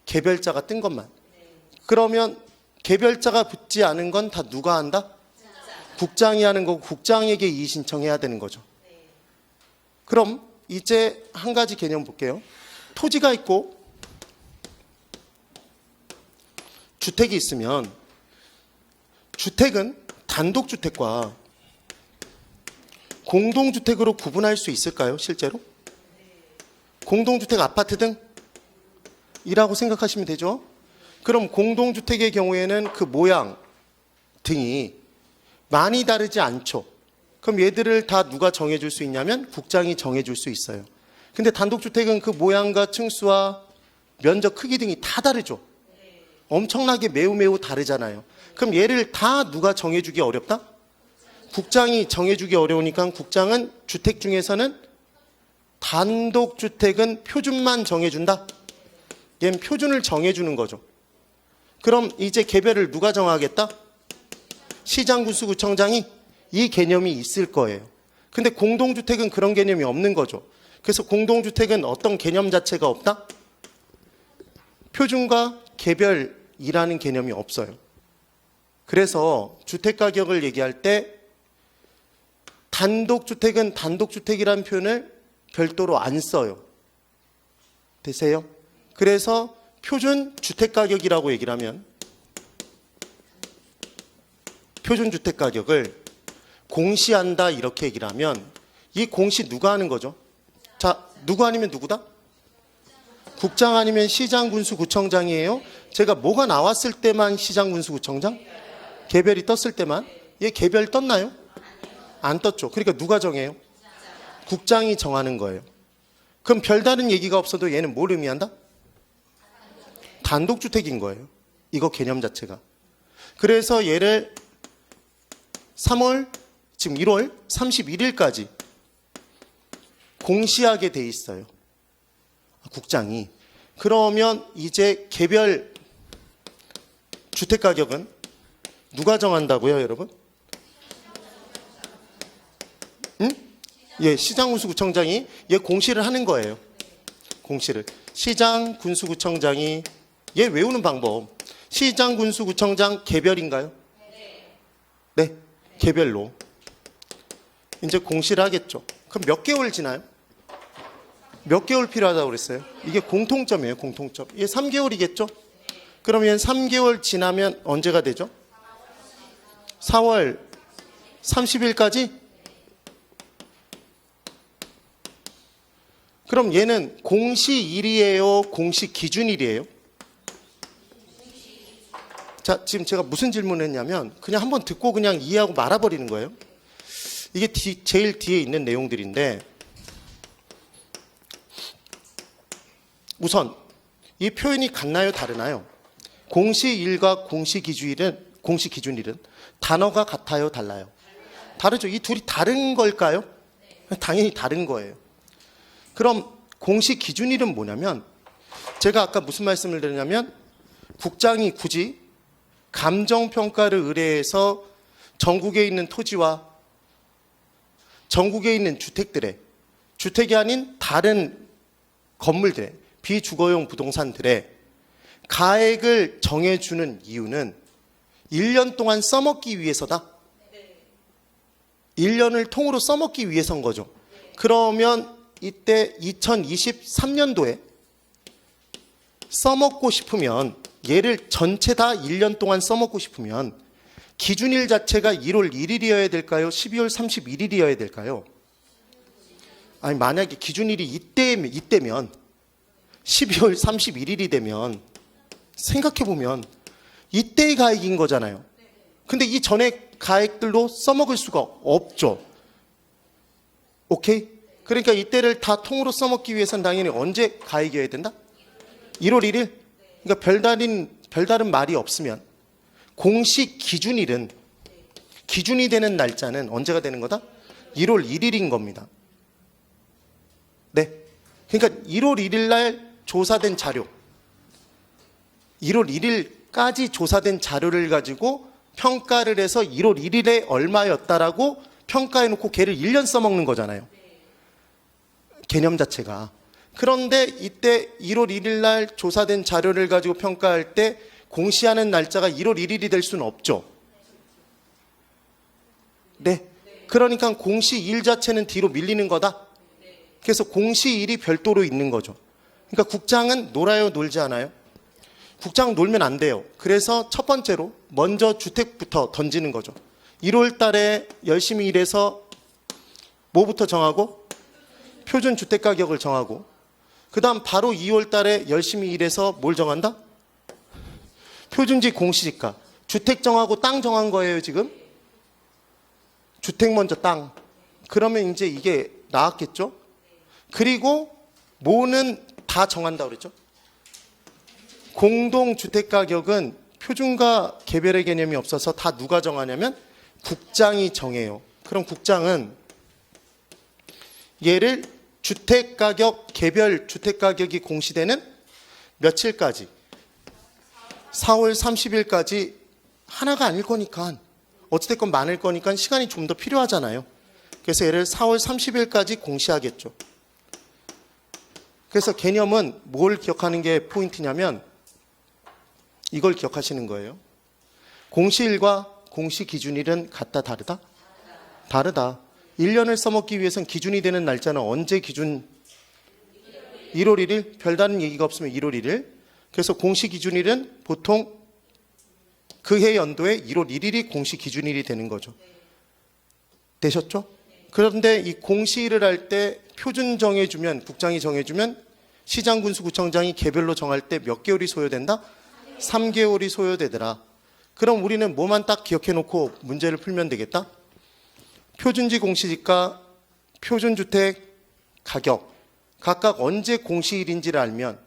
개별자가 뜬 것만. 그러면 개별자가 붙지 않은 건 다 누가 한다? 국장이 하는 거고 국장에게 이의 신청해야 되는 거죠. 그럼 이제 한 가지 개념 볼게요. 토지가 있고 주택이 있으면 주택은 단독주택과 공동주택으로 구분할 수 있을까요? 실제로? 공동주택 아파트 등이라고 생각하시면 되죠. 그럼 공동주택의 경우에는 그 모양 등이 많이 다르지 않죠. 그럼 얘들을 다 누가 정해줄 수 있냐면 국장이 정해줄 수 있어요. 근데 단독주택은 그 모양과 층수와 면적 크기 등이 다 다르죠. 엄청나게 매우 다르잖아요. 그럼 얘를 다 누가 정해주기 어렵다? 국장이 정해주기 어려우니까 국장은 주택 중에서는 단독주택은 표준만 정해준다? 얘는 표준을 정해주는 거죠. 그럼 이제 개별을 누가 정하겠다? 시장군수구청장이 이 개념이 있을 거예요. 근데 공동주택은 그런 개념이 없는 거죠. 그래서 공동주택은 어떤 개념 자체가 없다? 표준과 개별이라는 개념이 없어요. 그래서 주택가격을 얘기할 때 단독주택은 단독주택이라는 표현을 별도로 안 써요. 되세요? 그래서 표준 주택가격이라고 얘기를 하면 표준 주택가격을 공시한다 이렇게 얘기를 하면 이 공시 누가 하는 거죠? 자, 누구 아니면 누구다? 국장 아니면 시장, 군수, 구청장이에요. 제가 뭐가 나왔을 때만 시장, 군수, 구청장? 개별이 떴을 때만? 얘 개별 떴나요? 안 떴죠. 그러니까 누가 정해요? 국장이 정하는 거예요. 그럼 별다른 얘기가 없어도 얘는 뭘 의미한다? 단독주택인 거예요. 이거 개념 자체가. 그래서 얘를 3월, 지금 1월 31일까지 공시하게 돼 있어요. 국장이. 그러면 이제 개별 주택가격은 누가 정한다고요, 여러분? 응? 예, 시장, 군수, 구청장이 얘 공시를 하는 거예요. 공시를. 시장, 군수, 구청장이 얘 외우는 방법. 시장, 군수, 구청장 개별인가요? 네, 개별로. 이제 공시를 하겠죠. 그럼 몇 개월 지나요? 몇 개월 필요하다고 그랬어요? 이게 공통점이에요, 공통점. 이게 3개월이겠죠? 그러면 3개월 지나면 언제가 되죠? 4월 30일까지? 그럼 얘는 공시일이에요? 공시기준일이에요? 자, 지금 제가 무슨 질문을 했냐면 그냥 한번 듣고 그냥 이해하고 말아버리는 거예요. 이게 제일 뒤에 있는 내용들인데 우선 이 표현이 같나요? 다르나요? 공시일과 공시기준일은 단어가 같아요? 달라요? 다르죠. 이 둘이 다른 걸까요? 당연히 다른 거예요. 그럼 공시기준일은 뭐냐면 제가 아까 무슨 말씀을 드렸냐면 국장이 굳이 감정평가를 의뢰해서 전국에 있는 토지와 전국에 있는 주택들의 주택이 아닌 다른 건물들의 비주거용 부동산들의 가액을 정해주는 이유는 1년 동안 써먹기 위해서다. 1년을 통으로 써먹기 위해서인 거죠. 그러면 이때 2023년도에 써먹고 싶으면 얘를 전체 다 1년 동안 써먹고 싶으면 기준일 자체가 1월 1일이어야 될까요? 12월 31일이어야 될까요? 아니 만약에 기준일이 이때면 12월 31일이 되면 생각해보면 이때의 가액인 거잖아요. 근데 이 전에 가액들로 써먹을 수가 없죠. 오케이? 그러니까 이때를 다 통으로 써먹기 위해서는 당연히 언제 가액이어야 된다? 1월 1일? 그러니까 별다른 말이 없으면 공식 기준일은 기준이 되는 날짜는 언제가 되는 거다? 1월 1일인 겁니다. 네. 그러니까 1월 1일 날 조사된 자료 1월 1일까지 조사된 자료를 가지고 평가를 해서 1월 1일에 얼마였다라고 평가해놓고 걔를 1년 써먹는 거잖아요. 개념 자체가. 그런데 이때 1월 1일 날 조사된 자료를 가지고 평가할 때 공시하는 날짜가 1월 1일이 될 수는 없죠. 네. 그러니까 공시일 자체는 뒤로 밀리는 거다. 그래서 공시일이 별도로 있는 거죠. 그러니까 국장은 놀아요, 놀지 않아요? 국장 놀면 안 돼요. 그래서 첫 번째로 먼저 주택부터 던지는 거죠. 1월 달에 열심히 일해서 뭐부터 정하고? 표준 주택가격을 정하고 그 다음 바로 2월 달에 열심히 일해서 뭘 정한다? 표준지 공시지가. 주택 정하고 땅 정한 거예요, 지금? 주택 먼저 땅. 그러면 이제 이게 나왔겠죠? 그리고 뭐는 다 정한다고 그랬죠? 공동주택가격은 표준과 개별의 개념이 없어서 다 누가 정하냐면 국장이 정해요. 그럼 국장은 얘를 주택가격, 개별 주택가격이 공시되는 며칠까지? 4월 30일까지 하나가 아닐 거니까 어찌됐건 많을 거니까 시간이 좀 더 필요하잖아요. 그래서 얘를 4월 30일까지 공시하겠죠. 그래서 개념은 뭘 기억하는 게 포인트냐면 이걸 기억하시는 거예요. 공시일과 공시기준일은 같다, 다르다? 다르다. 1년을 써먹기 위해선 기준이 되는 날짜는 언제 기준? 1월 1일? 별다른 얘기가 없으면 1월 1일. 그래서 공시기준일은 보통 그해 연도에 1월 1일이 공시기준일이 되는 거죠. 되셨죠? 그런데 이 공시일을 할 때 표준 정해주면, 국장이 정해주면 시장, 군수, 구청장이 개별로 정할 때 몇 개월이 소요된다? 3개월이 소요되더라. 그럼 우리는 뭐만 딱 기억해놓고 문제를 풀면 되겠다? 표준지 공시지가, 표준주택 가격 각각 언제 공시일인지를 알면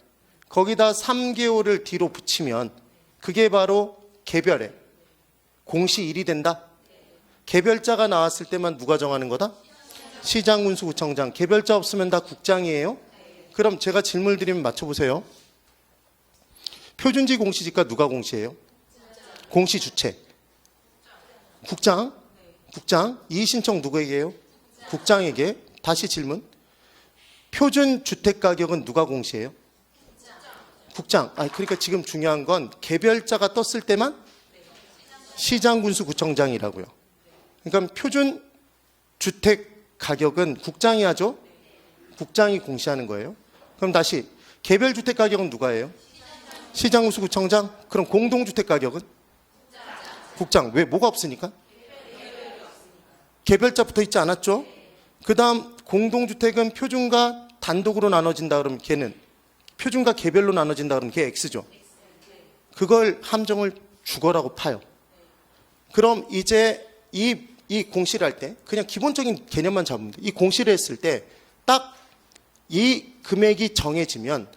거기다 3개월을 뒤로 붙이면 그게 바로 개별의 공시일이 된다. 개별자가 나왔을 때만 누가 정하는 거다? 시장, 군수, 구청장. 개별자 없으면 다 국장이에요. 그럼 제가 질문을 드리면 맞춰보세요. 표준지 공시지가 누가 공시해요? 공시주체. 국장. 국장. 이의신청 누구에게 해요? 국장에게. 다시 질문. 표준주택가격은 누가 공시해요? 국장. 그러니까 지금 중요한 건 개별자가 떴을 때만 시장, 군수, 구청장이라고요. 그러니까 표준주택가격은 국장이 하죠? 국장이 공시하는 거예요. 그럼 다시 개별주택가격은 누가 해요? 시장, 군수, 구청장. 그럼 공동주택가격은? 국장. 왜? 뭐가 없으니까? 개별자 붙어 있지 않았죠? 그 다음 공동주택은 표준과 단독으로 나눠진다 그러면 걔는 표준과 개별로 나눠진다 그러면 걔 X죠. 그걸 함정을 주거라고 파요. 그럼 이제 이 공시를 할 때 그냥 기본적인 개념만 잡으면 돼. 이 공시를 했을 때 딱 이 금액이 정해지면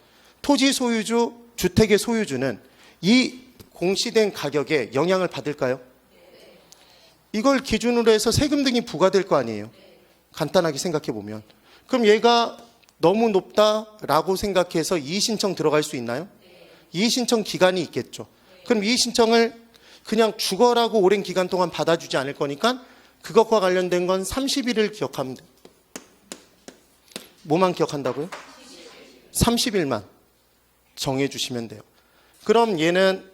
토지 소유주, 주택의 소유주는 이 공시된 가격에 영향을 받을까요? 이걸 기준으로 해서 세금 등이 부과될 거 아니에요. 간단하게 생각해 보면. 그럼 얘가 너무 높다라고 생각해서 이의신청 들어갈 수 있나요? 이의신청 기간이 있겠죠. 그럼 이의신청을 그냥 죽어라고 오랜 기간 동안 받아주지 않을 거니까 그것과 관련된 건 30일을 기억하면 돼요. 뭐만 기억한다고요? 30일만 정해주시면 돼요. 그럼 얘는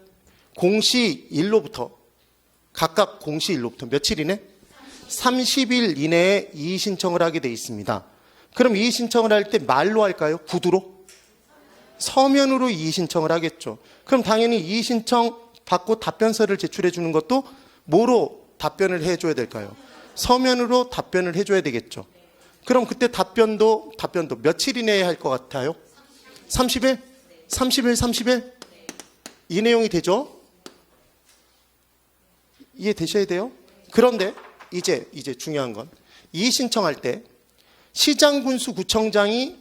공시일로부터 각각 공시일로부터 며칠이네? 30일 이내에 이의신청을 하게 돼 있습니다. 그럼 이의신청을 할 때 말로 할까요? 구두로? 서면으로 이의신청을 하겠죠. 그럼 당연히 이의신청 받고 답변서를 제출해 주는 것도 뭐로 답변을 해줘야 될까요? 서면으로 답변을 해줘야 되겠죠. 그럼 그때 답변도 며칠 이내에 할 것 같아요? 30일? 30일? 이 내용이 되죠? 이해되셔야 돼요? 그런데 이제 중요한 건 이의신청할 때 시장, 군수, 구청장이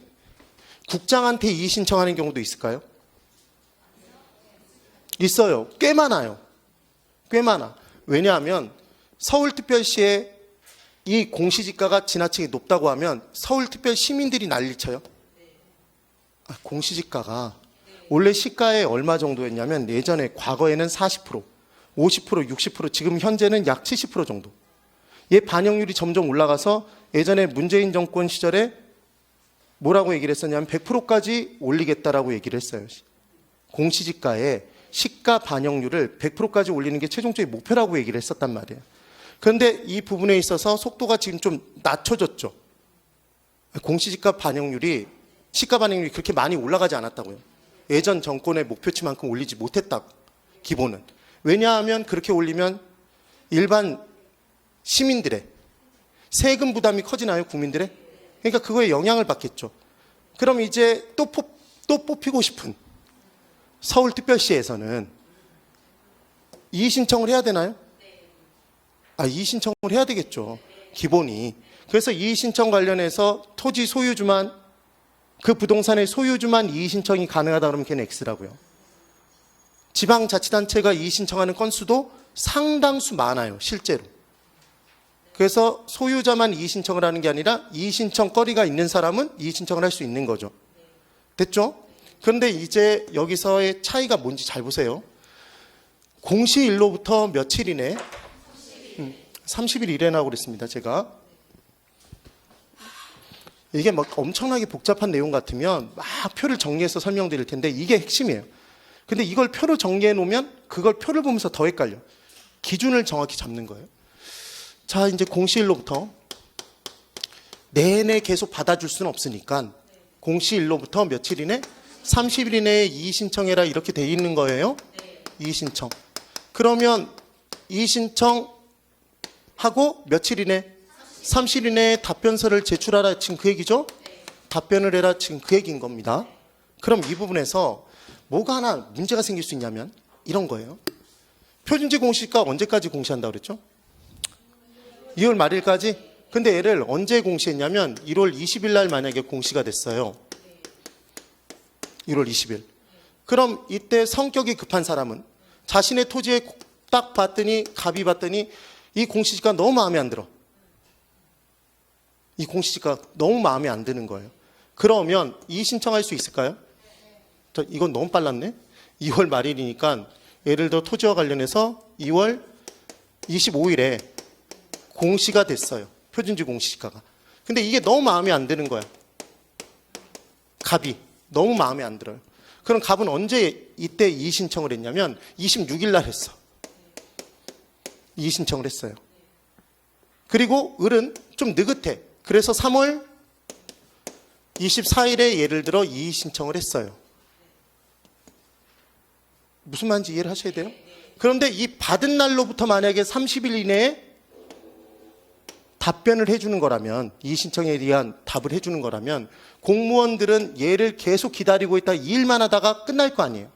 국장한테 이의신청하는 경우도 있을까요? 있어요. 꽤 많아요. 꽤 많아. 왜냐하면 서울특별시에 이 공시지가가 지나치게 높다고 하면 서울특별 시민들이 난리 쳐요. 공시지가가 원래 시가에 얼마 정도였냐면 예전에 과거에는 40%, 50%, 60%, 지금 현재는 약 70% 정도. 얘 반영률이 점점 올라가서 예전에 문재인 정권 시절에 뭐라고 얘기를 했었냐면 100%까지 올리겠다라고 얘기를 했어요. 공시지가에 시가 반영률을 100%까지 올리는 게 최종적인 목표라고 얘기를 했었단 말이에요. 그런데 이 부분에 있어서 속도가 지금 좀 낮춰졌죠. 공시지가 반영률이 시가 반영률이 그렇게 많이 올라가지 않았다고요. 예전 정권의 목표치만큼 올리지 못했다고. 기본은. 왜냐하면 그렇게 올리면 일반 시민들의 세금 부담이 커지나요? 국민들의? 그러니까 그거에 영향을 받겠죠. 그럼 이제 또 뽑히고 싶은 서울특별시에서는 이의신청을 해야 되나요? 이의신청을 해야 되겠죠. 기본이. 그래서 이의신청 관련해서 토지 소유주만, 그 부동산의 소유주만 이의신청이 가능하다 그러면 걔는 X라고요. 지방자치단체가 이의신청하는 건수도 상당수 많아요. 실제로. 그래서 소유자만 이의신청을 하는 게 아니라 이의신청 거리가 있는 사람은 이의신청을 할 수 있는 거죠. 됐죠? 그런데 이제 여기서의 차이가 뭔지 잘 보세요. 공시일로부터 며칠 이내? 30일 이내라고 그랬습니다. 제가. 이게 막 엄청나게 복잡한 내용 같으면 막 표를 정리해서 설명드릴 텐데 이게 핵심이에요. 근데 이걸 표로 정리해 놓으면 그걸 표를 보면서 더 헷갈려. 기준을 정확히 잡는 거예요. 자, 이제 공시일로부터 내내 계속 받아줄 수는 없으니까 공시일로부터 며칠 이내? 30일 이내에 이의신청해라 이렇게 돼 있는 거예요. 이의신청. 그러면 이의신청하고 며칠 이내? 30일 이내에 답변서를 제출하라. 지금 그 얘기죠? 답변을 해라. 지금 그 얘기인 겁니다. 그럼 이 부분에서 뭐가 하나 문제가 생길 수 있냐면 이런 거예요. 표준지 공시가 언제까지 공시한다고 그랬죠? 2월 말일까지? 근데 얘를 언제 공시했냐면 1월 20일 날 만약에 공시가 됐어요. 1월 20일. 그럼 이때 성격이 급한 사람은 자신의 토지에 딱 봤더니 갑이 봤더니 이 공시지가 너무 마음에 안 들어. 이 공시지가 너무 마음에 안 드는 거예요. 그러면 이의신청할 수 있을까요? 이건 너무 빨랐네. 2월 말일이니까 예를 들어 토지와 관련해서 2월 25일에 공시가 됐어요. 표준지 공시지가가. 근데 이게 너무 마음에 안 드는 거야. 갑이 너무 마음에 안 들어요. 그럼 갑은 언제 이때 이의신청을 했냐면 26일 날 했어. 이의신청을 했어요. 그리고 을은 좀 느긋해. 그래서 3월 24일에 예를 들어 이의신청을 했어요. 무슨 말인지 이해를 하셔야 돼요. 그런데 이 받은 날로부터 만약에 30일 이내에 답변을 해주는 거라면, 이의신청에 대한 답을 해주는 거라면 공무원들은 얘를 계속 기다리고 있다 이 일만 하다가 끝날 거 아니에요.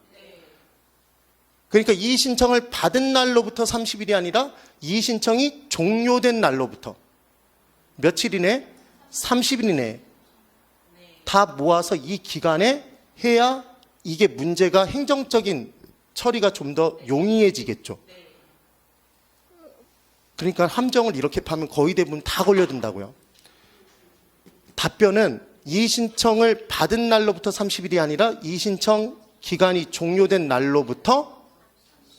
그러니까 이의신청을 받은 날로부터 30일이 아니라 이의신청이 종료된 날로부터 며칠 이내? 30일 이내에 다 모아서 이 기간에 해야 이게 문제가 행정적인 처리가 좀 더 용이해지겠죠. 그러니까 함정을 이렇게 파면 거의 대부분 다 걸려든다고요. 답변은 이의신청을 받은 날로부터 30일이 아니라 이의신청 기간이 종료된 날로부터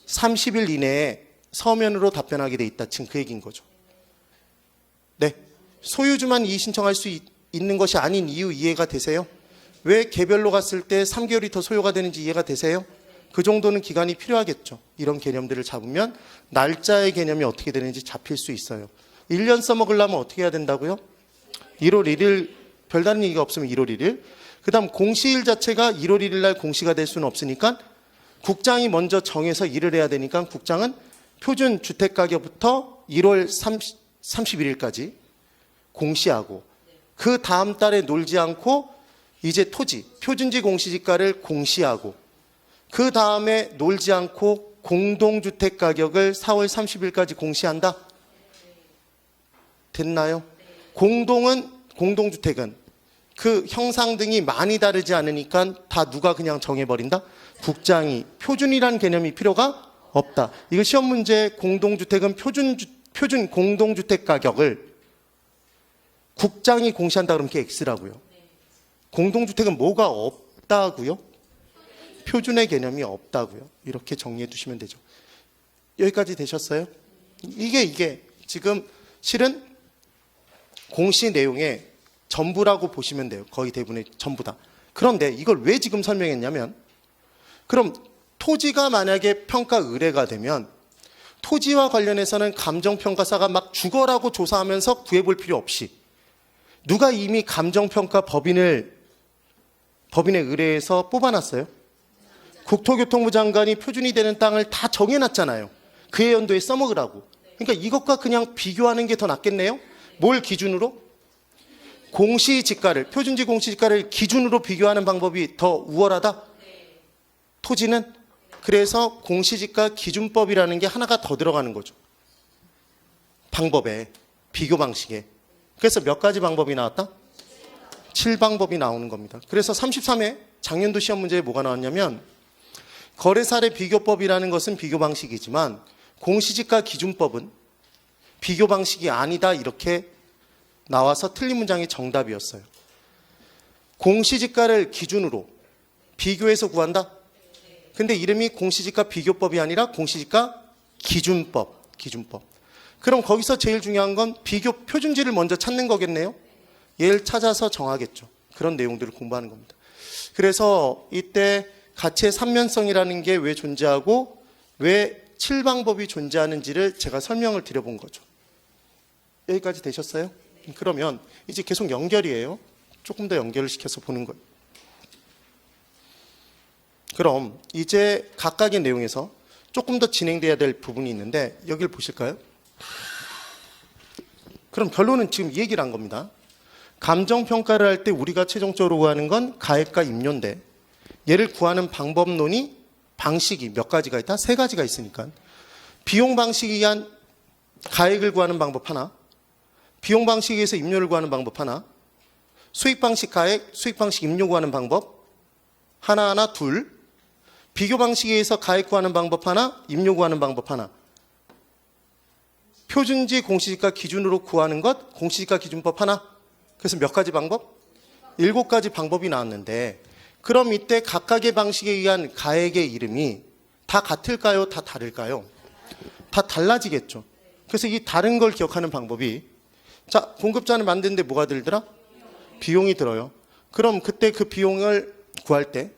30일 이내에 서면으로 답변하게 돼 있다. 지금 그 얘기인 거죠. 네, 소유주만 이의신청할 수 있는 것이 아닌 이유 이해가 되세요? 왜 개별로 갔을 때 3개월이 더 소요가 되는지 이해가 되세요? 그 정도는 기간이 필요하겠죠. 이런 개념들을 잡으면 날짜의 개념이 어떻게 되는지 잡힐 수 있어요. 1년 써먹으려면 어떻게 해야 된다고요? 1월 1일, 별다른 얘기가 없으면 1월 1일. 그 다음 공시일 자체가 1월 1일 날 공시가 될 수는 없으니까 국장이 먼저 정해서 일을 해야 되니까 국장은 표준 주택가격부터 1월 31일까지 공시하고 그 다음 달에 놀지 않고 이제 토지, 표준지 공시지가를 공시하고 그 다음에 놀지 않고 공동주택 가격을 4월 30일까지 공시한다? 됐나요? 공동주택은 그 형상 등이 많이 다르지 않으니까 다 누가 그냥 정해버린다? 국장이. 표준이라는 개념이 필요가 없다. 이거 시험 문제 공동주택은 표준 공동주택 가격을 국장이 공시한다 그러면 그게 X라고요. 공동주택은 뭐가 없다고요? 표준의 개념이 없다고요. 이렇게 정리해 두시면 되죠. 여기까지 되셨어요? 이게 지금 실은 공시 내용의 전부라고 보시면 돼요. 거의 대부분의 전부다. 그런데 이걸 왜 지금 설명했냐면 그럼 토지가 만약에 평가 의뢰가 되면 토지와 관련해서는 감정평가사가 막 죽어라고 조사하면서 구해볼 필요 없이 누가 이미 감정평가 법인에 의뢰해서 뽑아놨어요? 국토교통부 장관이 표준이 되는 땅을 다 정해놨잖아요. 그해 연도에 써먹으라고. 그러니까 이것과 그냥 비교하는 게 더 낫겠네요. 뭘 기준으로? 공시지가를, 표준지 공시지가를 기준으로 비교하는 방법이 더 우월하다? 토지는? 그래서 공시지가 기준법이라는 게 하나가 더 들어가는 거죠. 방법에, 비교 방식에. 그래서 몇 가지 방법이 나왔다? 7방법이 나오는 겁니다. 그래서 33회 작년도 시험 문제에 뭐가 나왔냐면 거래사례 비교법이라는 것은 비교 방식이지만 공시지가 기준법은 비교 방식이 아니다 이렇게 나와서 틀린 문장이 정답이었어요. 공시지가를 기준으로 비교해서 구한다? 근데 이름이 공시지가 비교법이 아니라 공시지가 기준법. 그럼 거기서 제일 중요한 건 비교 표준지를 먼저 찾는 거겠네요. 얘를 찾아서 정하겠죠. 그런 내용들을 공부하는 겁니다. 그래서 이때 가치의 삼면성이라는 게 왜 존재하고 왜 7방법이 존재하는지를 제가 설명을 드려본 거죠. 여기까지 되셨어요? 그러면 이제 계속 연결이에요. 조금 더 연결을 시켜서 보는 거예요. 그럼 이제 각각의 내용에서 조금 더 진행돼야 될 부분이 있는데 여기를 보실까요? 그럼 결론은 지금 이 얘기를 한 겁니다. 감정평가를 할 때 우리가 최종적으로 구하는 건 가액과 임료인데 얘를 구하는 방법론이 방식이 몇 가지가 있다? 3가지가 있으니까 비용 방식에 의한 가액을 구하는 방법 하나, 비용 방식에 의해서 임료를 구하는 방법 하나, 수익 방식 가액, 수익 방식 임료 구하는 방법 하나하나 둘, 비교 방식에 의해서 가액 구하는 방법 하나, 임료 구하는 방법 하나, 표준지 공시지가 기준으로 구하는 것, 공시지가 기준법 하나. 그래서 몇 가지 방법? 7가지 방법이 나왔는데 그럼 이때 각각의 방식에 의한 가액의 이름이 다 같을까요? 다 다를까요? 다 달라지겠죠. 그래서 이 다른 걸 기억하는 방법이 자, 공급자를 만드는데 뭐가 들더라? 비용이 들어요. 그럼 그때 그 비용을 구할 때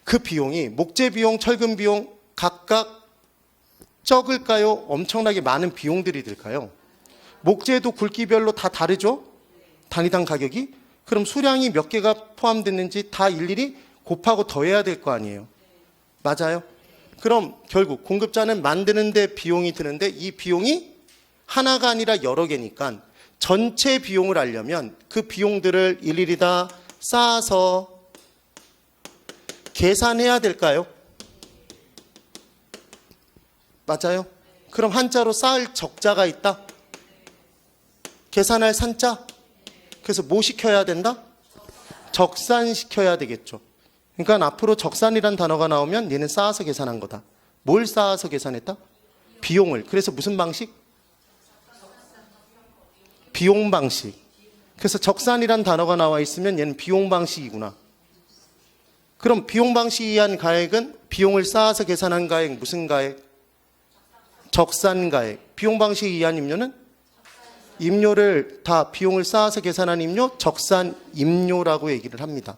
그 비용이 목재 비용, 철근 비용 각각 적을까요? 엄청나게 많은 비용들이 들까요? 목재도 굵기별로 다 다르죠? 단위당 가격이? 그럼 수량이 몇 개가 포함됐는지 다 일일이 곱하고 더해야 될 거 아니에요. 맞아요? 그럼 결국 공급자는 만드는데 비용이 드는데 이 비용이 하나가 아니라 여러 개니까 전체 비용을 알려면 그 비용들을 일일이 다 쌓아서 계산해야 될까요? 맞아요? 그럼 한자로 쌓을 적자가 있다? 계산할 산자? 그래서 뭐 시켜야 된다? 적산시켜야 되겠죠. 그러니까 앞으로 적산이란 단어가 나오면 얘는 쌓아서 계산한 거다. 뭘 쌓아서 계산했다? 비용을. 그래서 무슨 방식? 비용 방식. 그래서 적산이란 단어가 나와 있으면 얘는 비용 방식이구나. 그럼 비용 방식에 의한 가액은 비용을 쌓아서 계산한 가액 무슨 가액? 적산 가액. 비용 방식에 의한 임료는? 임료를 다 비용을 쌓아서 계산한 임료, 적산 임료라고 얘기를 합니다.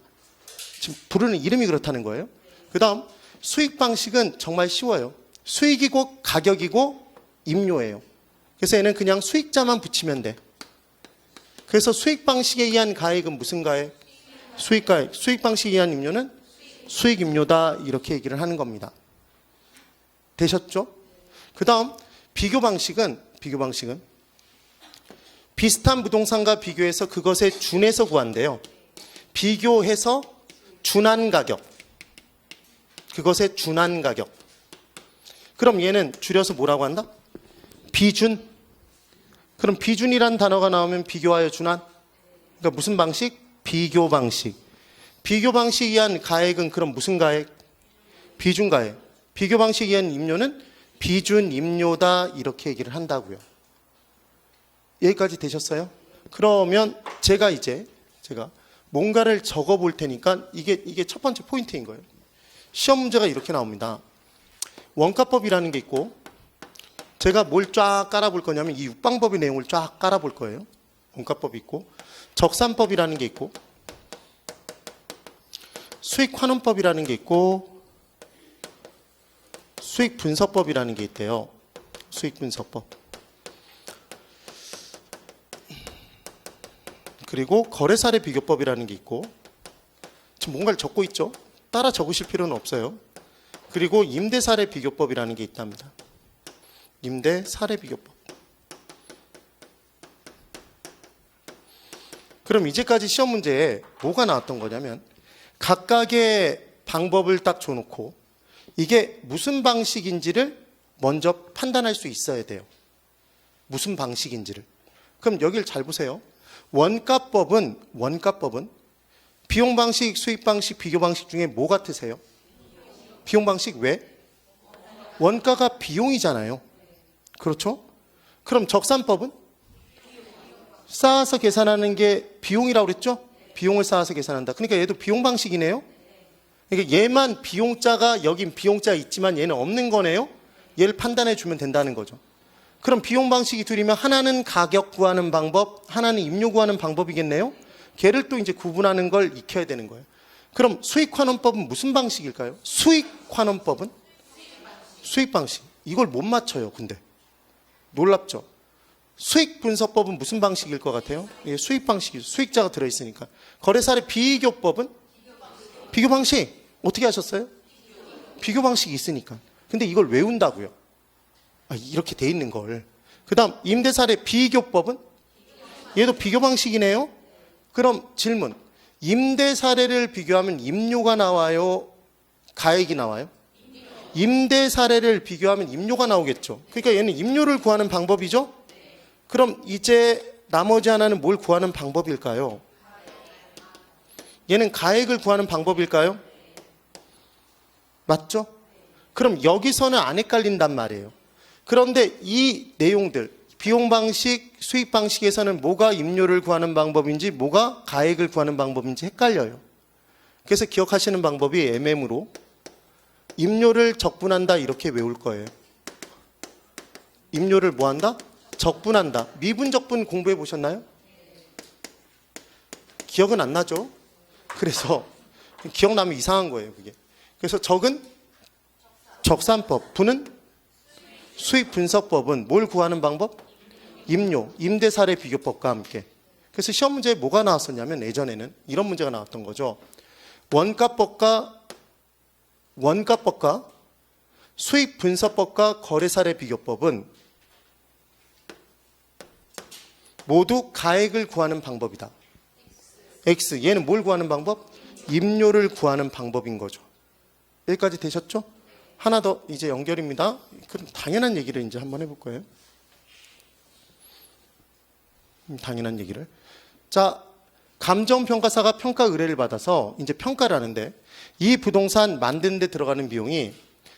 지금 부르는 이름이 그렇다는 거예요. 그 다음 수익 방식은 정말 쉬워요. 수익이고 가격이고 임료예요. 그래서 얘는 그냥 수익자만 붙이면 돼. 그래서 수익 방식에 의한 가액은 무슨 가액? 수익 가액. 수익 방식에 의한 임료는 수익 임료다. 이렇게 얘기를 하는 겁니다. 되셨죠? 그 다음 비교 방식은 비슷한 부동산과 비교해서 그것에 준해서 구한대요. 비교해서 준한 가격. 그것에 준한 가격. 그럼 얘는 줄여서 뭐라고 한다? 비준. 그럼 비준이란 단어가 나오면 비교하여 준한. 그러니까 무슨 방식? 비교 방식. 비교 방식에 의한 가액은 그럼 무슨 가액? 비준 가액. 비교 방식에 의한 임료는 비준 임료다. 이렇게 얘기를 한다고요. 여기까지 되셨어요? 그러면 제가 뭔가를 적어 볼 테니까 이게 첫 번째 포인트인 거예요. 시험 문제가 이렇게 나옵니다. 원가법이라는 게 있고 제가 뭘 쫙 깔아볼 거냐면 이 6방법의 내용을 쫙 깔아볼 거예요. 원가법이 있고 적산법이라는 게 있고 수익환원법이라는 게 있고 수익분석법이라는 게 있대요. 수익분석법. 그리고 거래사례 비교법이라는 게 있고 지금 뭔가를 적고 있죠? 따라 적으실 필요는 없어요. 그리고 임대사례 비교법이라는 게 있답니다. 임대사례 비교법. 그럼 이제까지 시험 문제에 뭐가 나왔던 거냐면 각각의 방법을 딱 줘놓고 이게 무슨 방식인지를 먼저 판단할 수 있어야 돼요. 무슨 방식인지를. 그럼 여기를 잘 보세요. 원가법은 비용 방식, 수익 방식, 비교 방식 중에 뭐 같으세요? 비용 방식. 왜? 원가가 비용이잖아요. 그렇죠? 그럼 적산법은? 쌓아서 계산하는 게 비용이라고 그랬죠? 비용을 쌓아서 계산한다. 그러니까 얘도 비용 방식이네요. 그러니까 얘만 비용자가 여긴 비용자 있지만 얘는 없는 거네요. 얘를 판단해 주면 된다는 거죠. 그럼 비용 방식이 둘이면 하나는 가격 구하는 방법, 하나는 임료 구하는 방법이겠네요. 걔를 또 이제 구분하는 걸 익혀야 되는 거예요. 그럼 수익환원법은 무슨 방식일까요? 수익환원법은? 수익 방식. 이걸 못 맞춰요, 근데. 놀랍죠? 수익분석법은 무슨 방식일 것 같아요? 예, 수익 방식이죠. 수익자가 들어있으니까. 거래사례 비교법은? 비교 방식. 어떻게 하셨어요? 비교 방식이 있으니까. 근데 이걸 외운다고요. 이렇게 돼 있는 걸. 그 다음 임대사례 비교법은? 얘도 비교 방식이네요. 그럼 질문. 임대사례를 비교하면 임료가 나와요? 가액이 나와요? 임대사례를 비교하면 임료가 나오겠죠. 그러니까 얘는 임료를 구하는 방법이죠. 그럼 이제 나머지 하나는 뭘 구하는 방법일까요? 얘는 가액을 구하는 방법일까요? 맞죠? 그럼 여기서는 안 헷갈린단 말이에요. 그런데 이 내용들, 비용 방식, 수익 방식에서는 뭐가 임료를 구하는 방법인지 뭐가 가액을 구하는 방법인지 헷갈려요. 그래서 기억하시는 방법이 MM으로 임료를 적분한다 이렇게 외울 거예요. 임료를 뭐 한다? 적분한다. 미분적분 공부해 보셨나요? 기억은 안 나죠? 그래서 기억나면 이상한 거예요, 그게. 그래서 적은 적산법, 분은 수익분석법은 뭘 구하는 방법? 임료, 임대사례 비교법과 함께. 그래서 시험 문제에 뭐가 나왔었냐면 예전에는 이런 문제가 나왔던 거죠. 원가법과 수익분석법과 거래사례 비교법은 모두 가액을 구하는 방법이다. X, 얘는 뭘 구하는 방법? 임료를 구하는 방법인 거죠. 여기까지 되셨죠? 하나 더 이제 연결입니다. 그럼 당연한 얘기를 이제 한번 해볼 거예요. 당연한 얘기를. 자, 감정평가사가 평가 의뢰를 받아서 이제 평가를 하는데 이 부동산 만드는 데 들어가는 비용이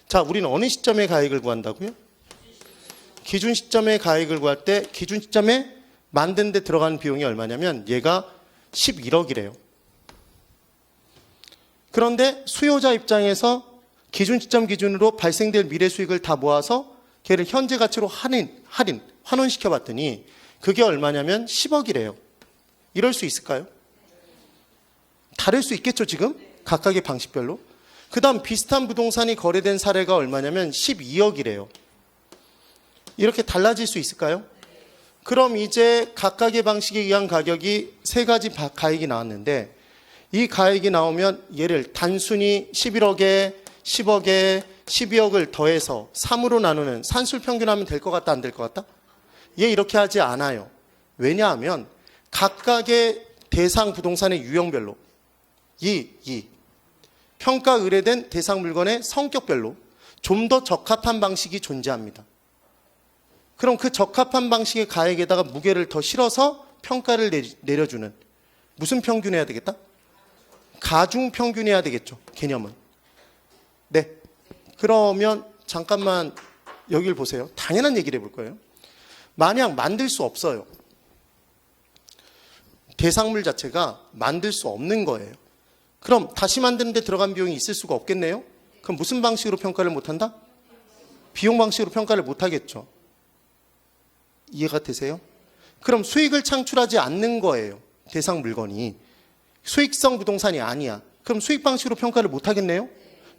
자, 우리는 어느 시점에 가액을 구한다고요? 기준 시점에 가액을 구할 때 기준 시점에 만드는 데 들어가는 비용이 얼마냐면 얘가 11억이래요. 그런데 수요자 입장에서 기준 시점 기준으로 발생될 미래 수익을 다 모아서 걔를 현재 가치로 환원시켜 봤더니 그게 얼마냐면 10억이래요. 이럴 수 있을까요? 다를 수 있겠죠, 지금? 각각의 방식별로. 그 다음 비슷한 부동산이 거래된 사례가 얼마냐면 12억이래요. 이렇게 달라질 수 있을까요? 그럼 이제 각각의 방식에 의한 가격이 세 가지 가액이 나왔는데 이 가액이 나오면 얘를 단순히 11억에 10억에 12억을 더해서 3으로 나누는 산술 평균하면 될 것 같다, 안 될 것 같다? 얘 이렇게 하지 않아요. 왜냐하면 각각의 대상 부동산의 유형별로 평가 의뢰된 대상 물건의 성격별로 좀 더 적합한 방식이 존재합니다. 그럼 그 적합한 방식의 가액에다가 무게를 더 실어서 평가를 내려주는 무슨 평균해야 되겠다? 가중 평균해야 되겠죠. 개념은. 네. 그러면 잠깐만 여기를 보세요. 당연한 얘기를 해볼 거예요. 만약 만들 수 없어요. 대상물 자체가 만들 수 없는 거예요. 그럼 다시 만드는 데 들어간 비용이 있을 수가 없겠네요. 그럼 무슨 방식으로 평가를 못한다? 비용 방식으로 평가를 못하겠죠. 이해가 되세요? 그럼 수익을 창출하지 않는 거예요. 대상 물건이. 수익성 부동산이 아니야. 그럼 수익 방식으로 평가를 못하겠네요.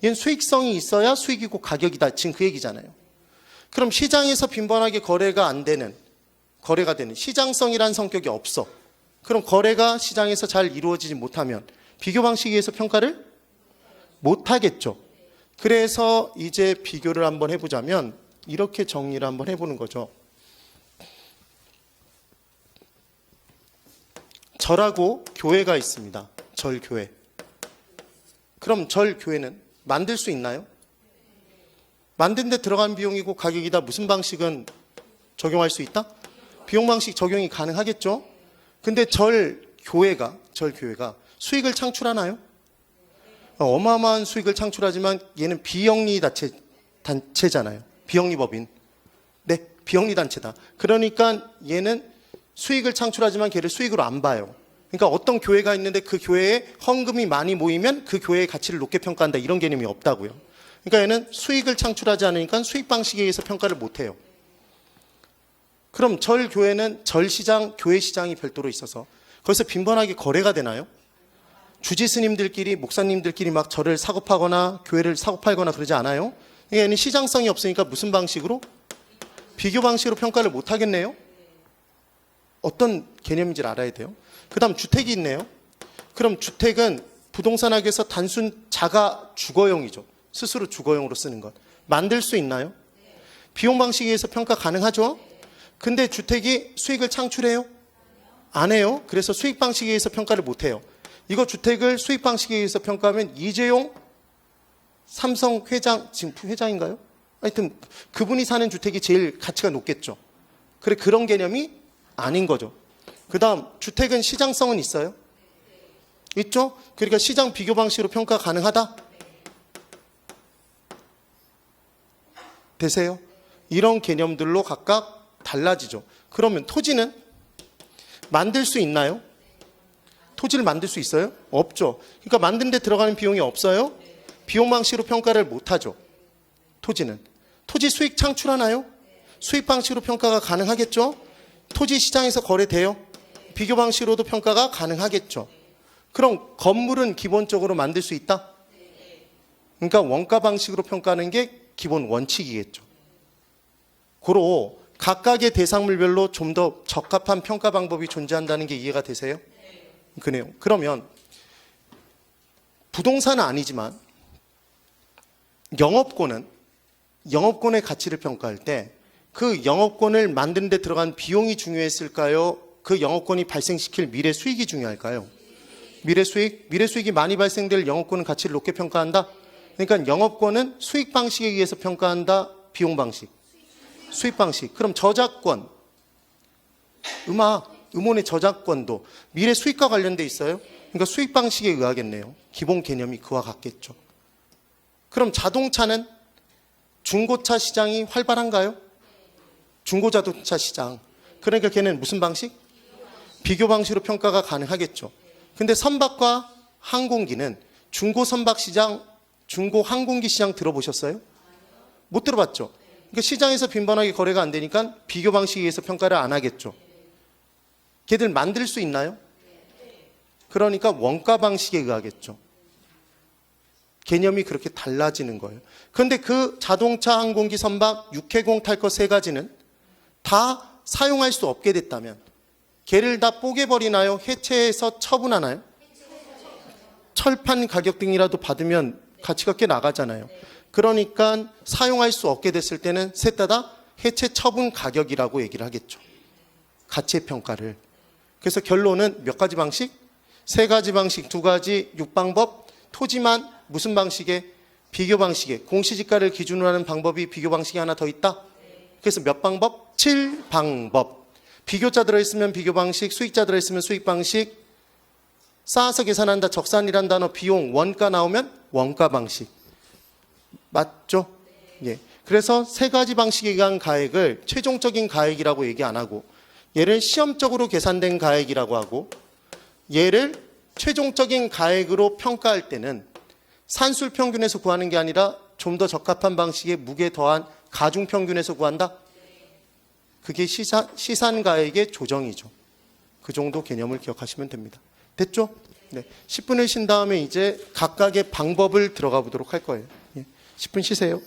얘는 수익성이 있어야 수익이고 가격이다. 지금 그 얘기잖아요. 그럼 시장에서 빈번하게 거래가 되는 시장성이란 성격이 없어. 그럼 거래가 시장에서 잘 이루어지지 못하면 비교 방식에 의해서 평가를 못하겠죠. 그래서 이제 비교를 한번 해보자면 이렇게 정리를 한번 해보는 거죠. 절하고 교회가 있습니다. 절교회. 그럼 절교회는 만들 수 있나요? 만든 데 들어간 비용이고 가격이다. 무슨 방식은 적용할 수 있다? 비용 방식 적용이 가능하겠죠? 근데 절교회가 수익을 창출하나요? 어마어마한 수익을 창출하지만 얘는 비영리 단체잖아요. 비영리법인. 네, 비영리 단체다. 그러니까 얘는 수익을 창출하지만 걔를 수익으로 안 봐요. 그러니까 어떤 교회가 있는데 그 교회에 헌금이 많이 모이면 그 교회의 가치를 높게 평가한다. 이런 개념이 없다고요. 그러니까 얘는 수익을 창출하지 않으니까 수익 방식에 의해서 평가를 못해요. 그럼 절교회는 절시장, 교회시장이 별도로 있어서 거기서 빈번하게 거래가 되나요? 주지스님들끼리 목사님들끼리 막 절을 사고 파거나 교회를 사고 팔거나 그러지 않아요? 얘는 시장성이 없으니까 무슨 방식으로? 비교 방식으로 평가를 못 하겠네요. 어떤 개념인지를 알아야 돼요. 그 다음 주택이 있네요. 그럼 주택은 부동산학에서 단순 자가 주거용이죠. 스스로 주거용으로 쓰는 것. 만들 수 있나요? 비용 방식에 의해서 평가 가능하죠? 근데 주택이 수익을 창출해요? 안 해요. 그래서 수익 방식에 의해서 평가를 못 해요. 이거 주택을 수익 방식에 의해서 평가하면 이재용 삼성 회장, 지금 회장인가요? 하여튼 그분이 사는 주택이 제일 가치가 높겠죠. 그래, 그런 개념이 아닌 거죠. 그 다음 주택은 시장성은 있어요? 있죠? 그러니까 시장 비교 방식으로 평가 가능하다? 되세요? 이런 개념들로 각각 달라지죠. 그러면 토지는 만들 수 있나요? 토지를 만들 수 있어요? 없죠. 그러니까 만드는 데 들어가는 비용이 없어요? 비용 방식으로 평가를 못하죠. 토지는. 토지 수익 창출하나요? 수익 방식으로 평가가 가능하겠죠? 토지 시장에서 거래돼요? 비교 방식으로도 평가가 가능하겠죠. 그럼 건물은 기본적으로 만들 수 있다? 그러니까 원가 방식으로 평가하는 게 기본 원칙이겠죠. 고로 각각의 대상물별로 좀 더 적합한 평가 방법이 존재한다는 게 이해가 되세요? 그래요. 그러면 부동산은 아니지만 영업권의 가치를 평가할 때 그 영업권을 만드는 데 들어간 비용이 중요했을까요? 그 영업권이 발생시킬 미래 수익이 중요할까요? 미래 수익이 많이 발생될 영업권은 가치를 높게 평가한다? 그러니까 영업권은 수익 방식에 의해서 평가한다? 비용 방식? 수익 방식. 그럼 저작권, 음원의 저작권도 미래 수익과 관련돼 있어요? 그러니까 수익 방식에 의하겠네요. 기본 개념이 그와 같겠죠. 그럼 자동차는 중고차 시장이 활발한가요? 중고자동차 시장. 그러니까 걔는 무슨 방식? 비교 방식으로 평가가 가능하겠죠. 근데 선박과 항공기는 중고 선박 시장, 중고 항공기 시장 들어보셨어요? 못 들어봤죠. 그러니까 시장에서 빈번하게 거래가 안 되니까 비교 방식에 의해서 평가를 안 하겠죠. 걔들 만들 수 있나요? 그러니까 원가 방식에 의하겠죠. 개념이 그렇게 달라지는 거예요. 그런데 그 자동차, 항공기, 선박, 육해공 탈 것 세 가지는 다 사용할 수 없게 됐다면 걔를 다 뽀개버리나요? 해체해서 처분하나요? 철판 가격 등이라도 받으면 가치가 꽤 나가잖아요. 그러니까 사용할 수 없게 됐을 때는 셋 다 해체 처분 가격이라고 얘기를 하겠죠. 가치의 평가를. 그래서 결론은 몇 가지 방식? 세 가지 방식, 두 가지 6방법. 토지만 무슨 방식에? 비교 방식에. 공시지가를 기준으로 하는 방법이 비교 방식이 하나 더 있다? 그래서 몇 방법? 7방법. 비교자 들어있으면 비교 방식, 수익자 들어있으면 수익 방식, 쌓아서 계산한다, 적산이란 단어, 비용, 원가 나오면 원가 방식. 맞죠? 예. 그래서 세 가지 방식에 의한 가액을 최종적인 가액이라고 얘기 안 하고, 얘를 시험적으로 계산된 가액이라고 하고, 얘를 최종적인 가액으로 평가할 때는 산술 평균에서 구하는 게 아니라 좀 더 적합한 방식의 무게 더한 가중 평균에서 구한다? 그게 시산가액의 조정이죠. 그 정도 개념을 기억하시면 됩니다. 됐죠? 네. 10분을 쉰 다음에 이제 각각의 방법을 들어가 보도록 할 거예요. 10분 쉬세요.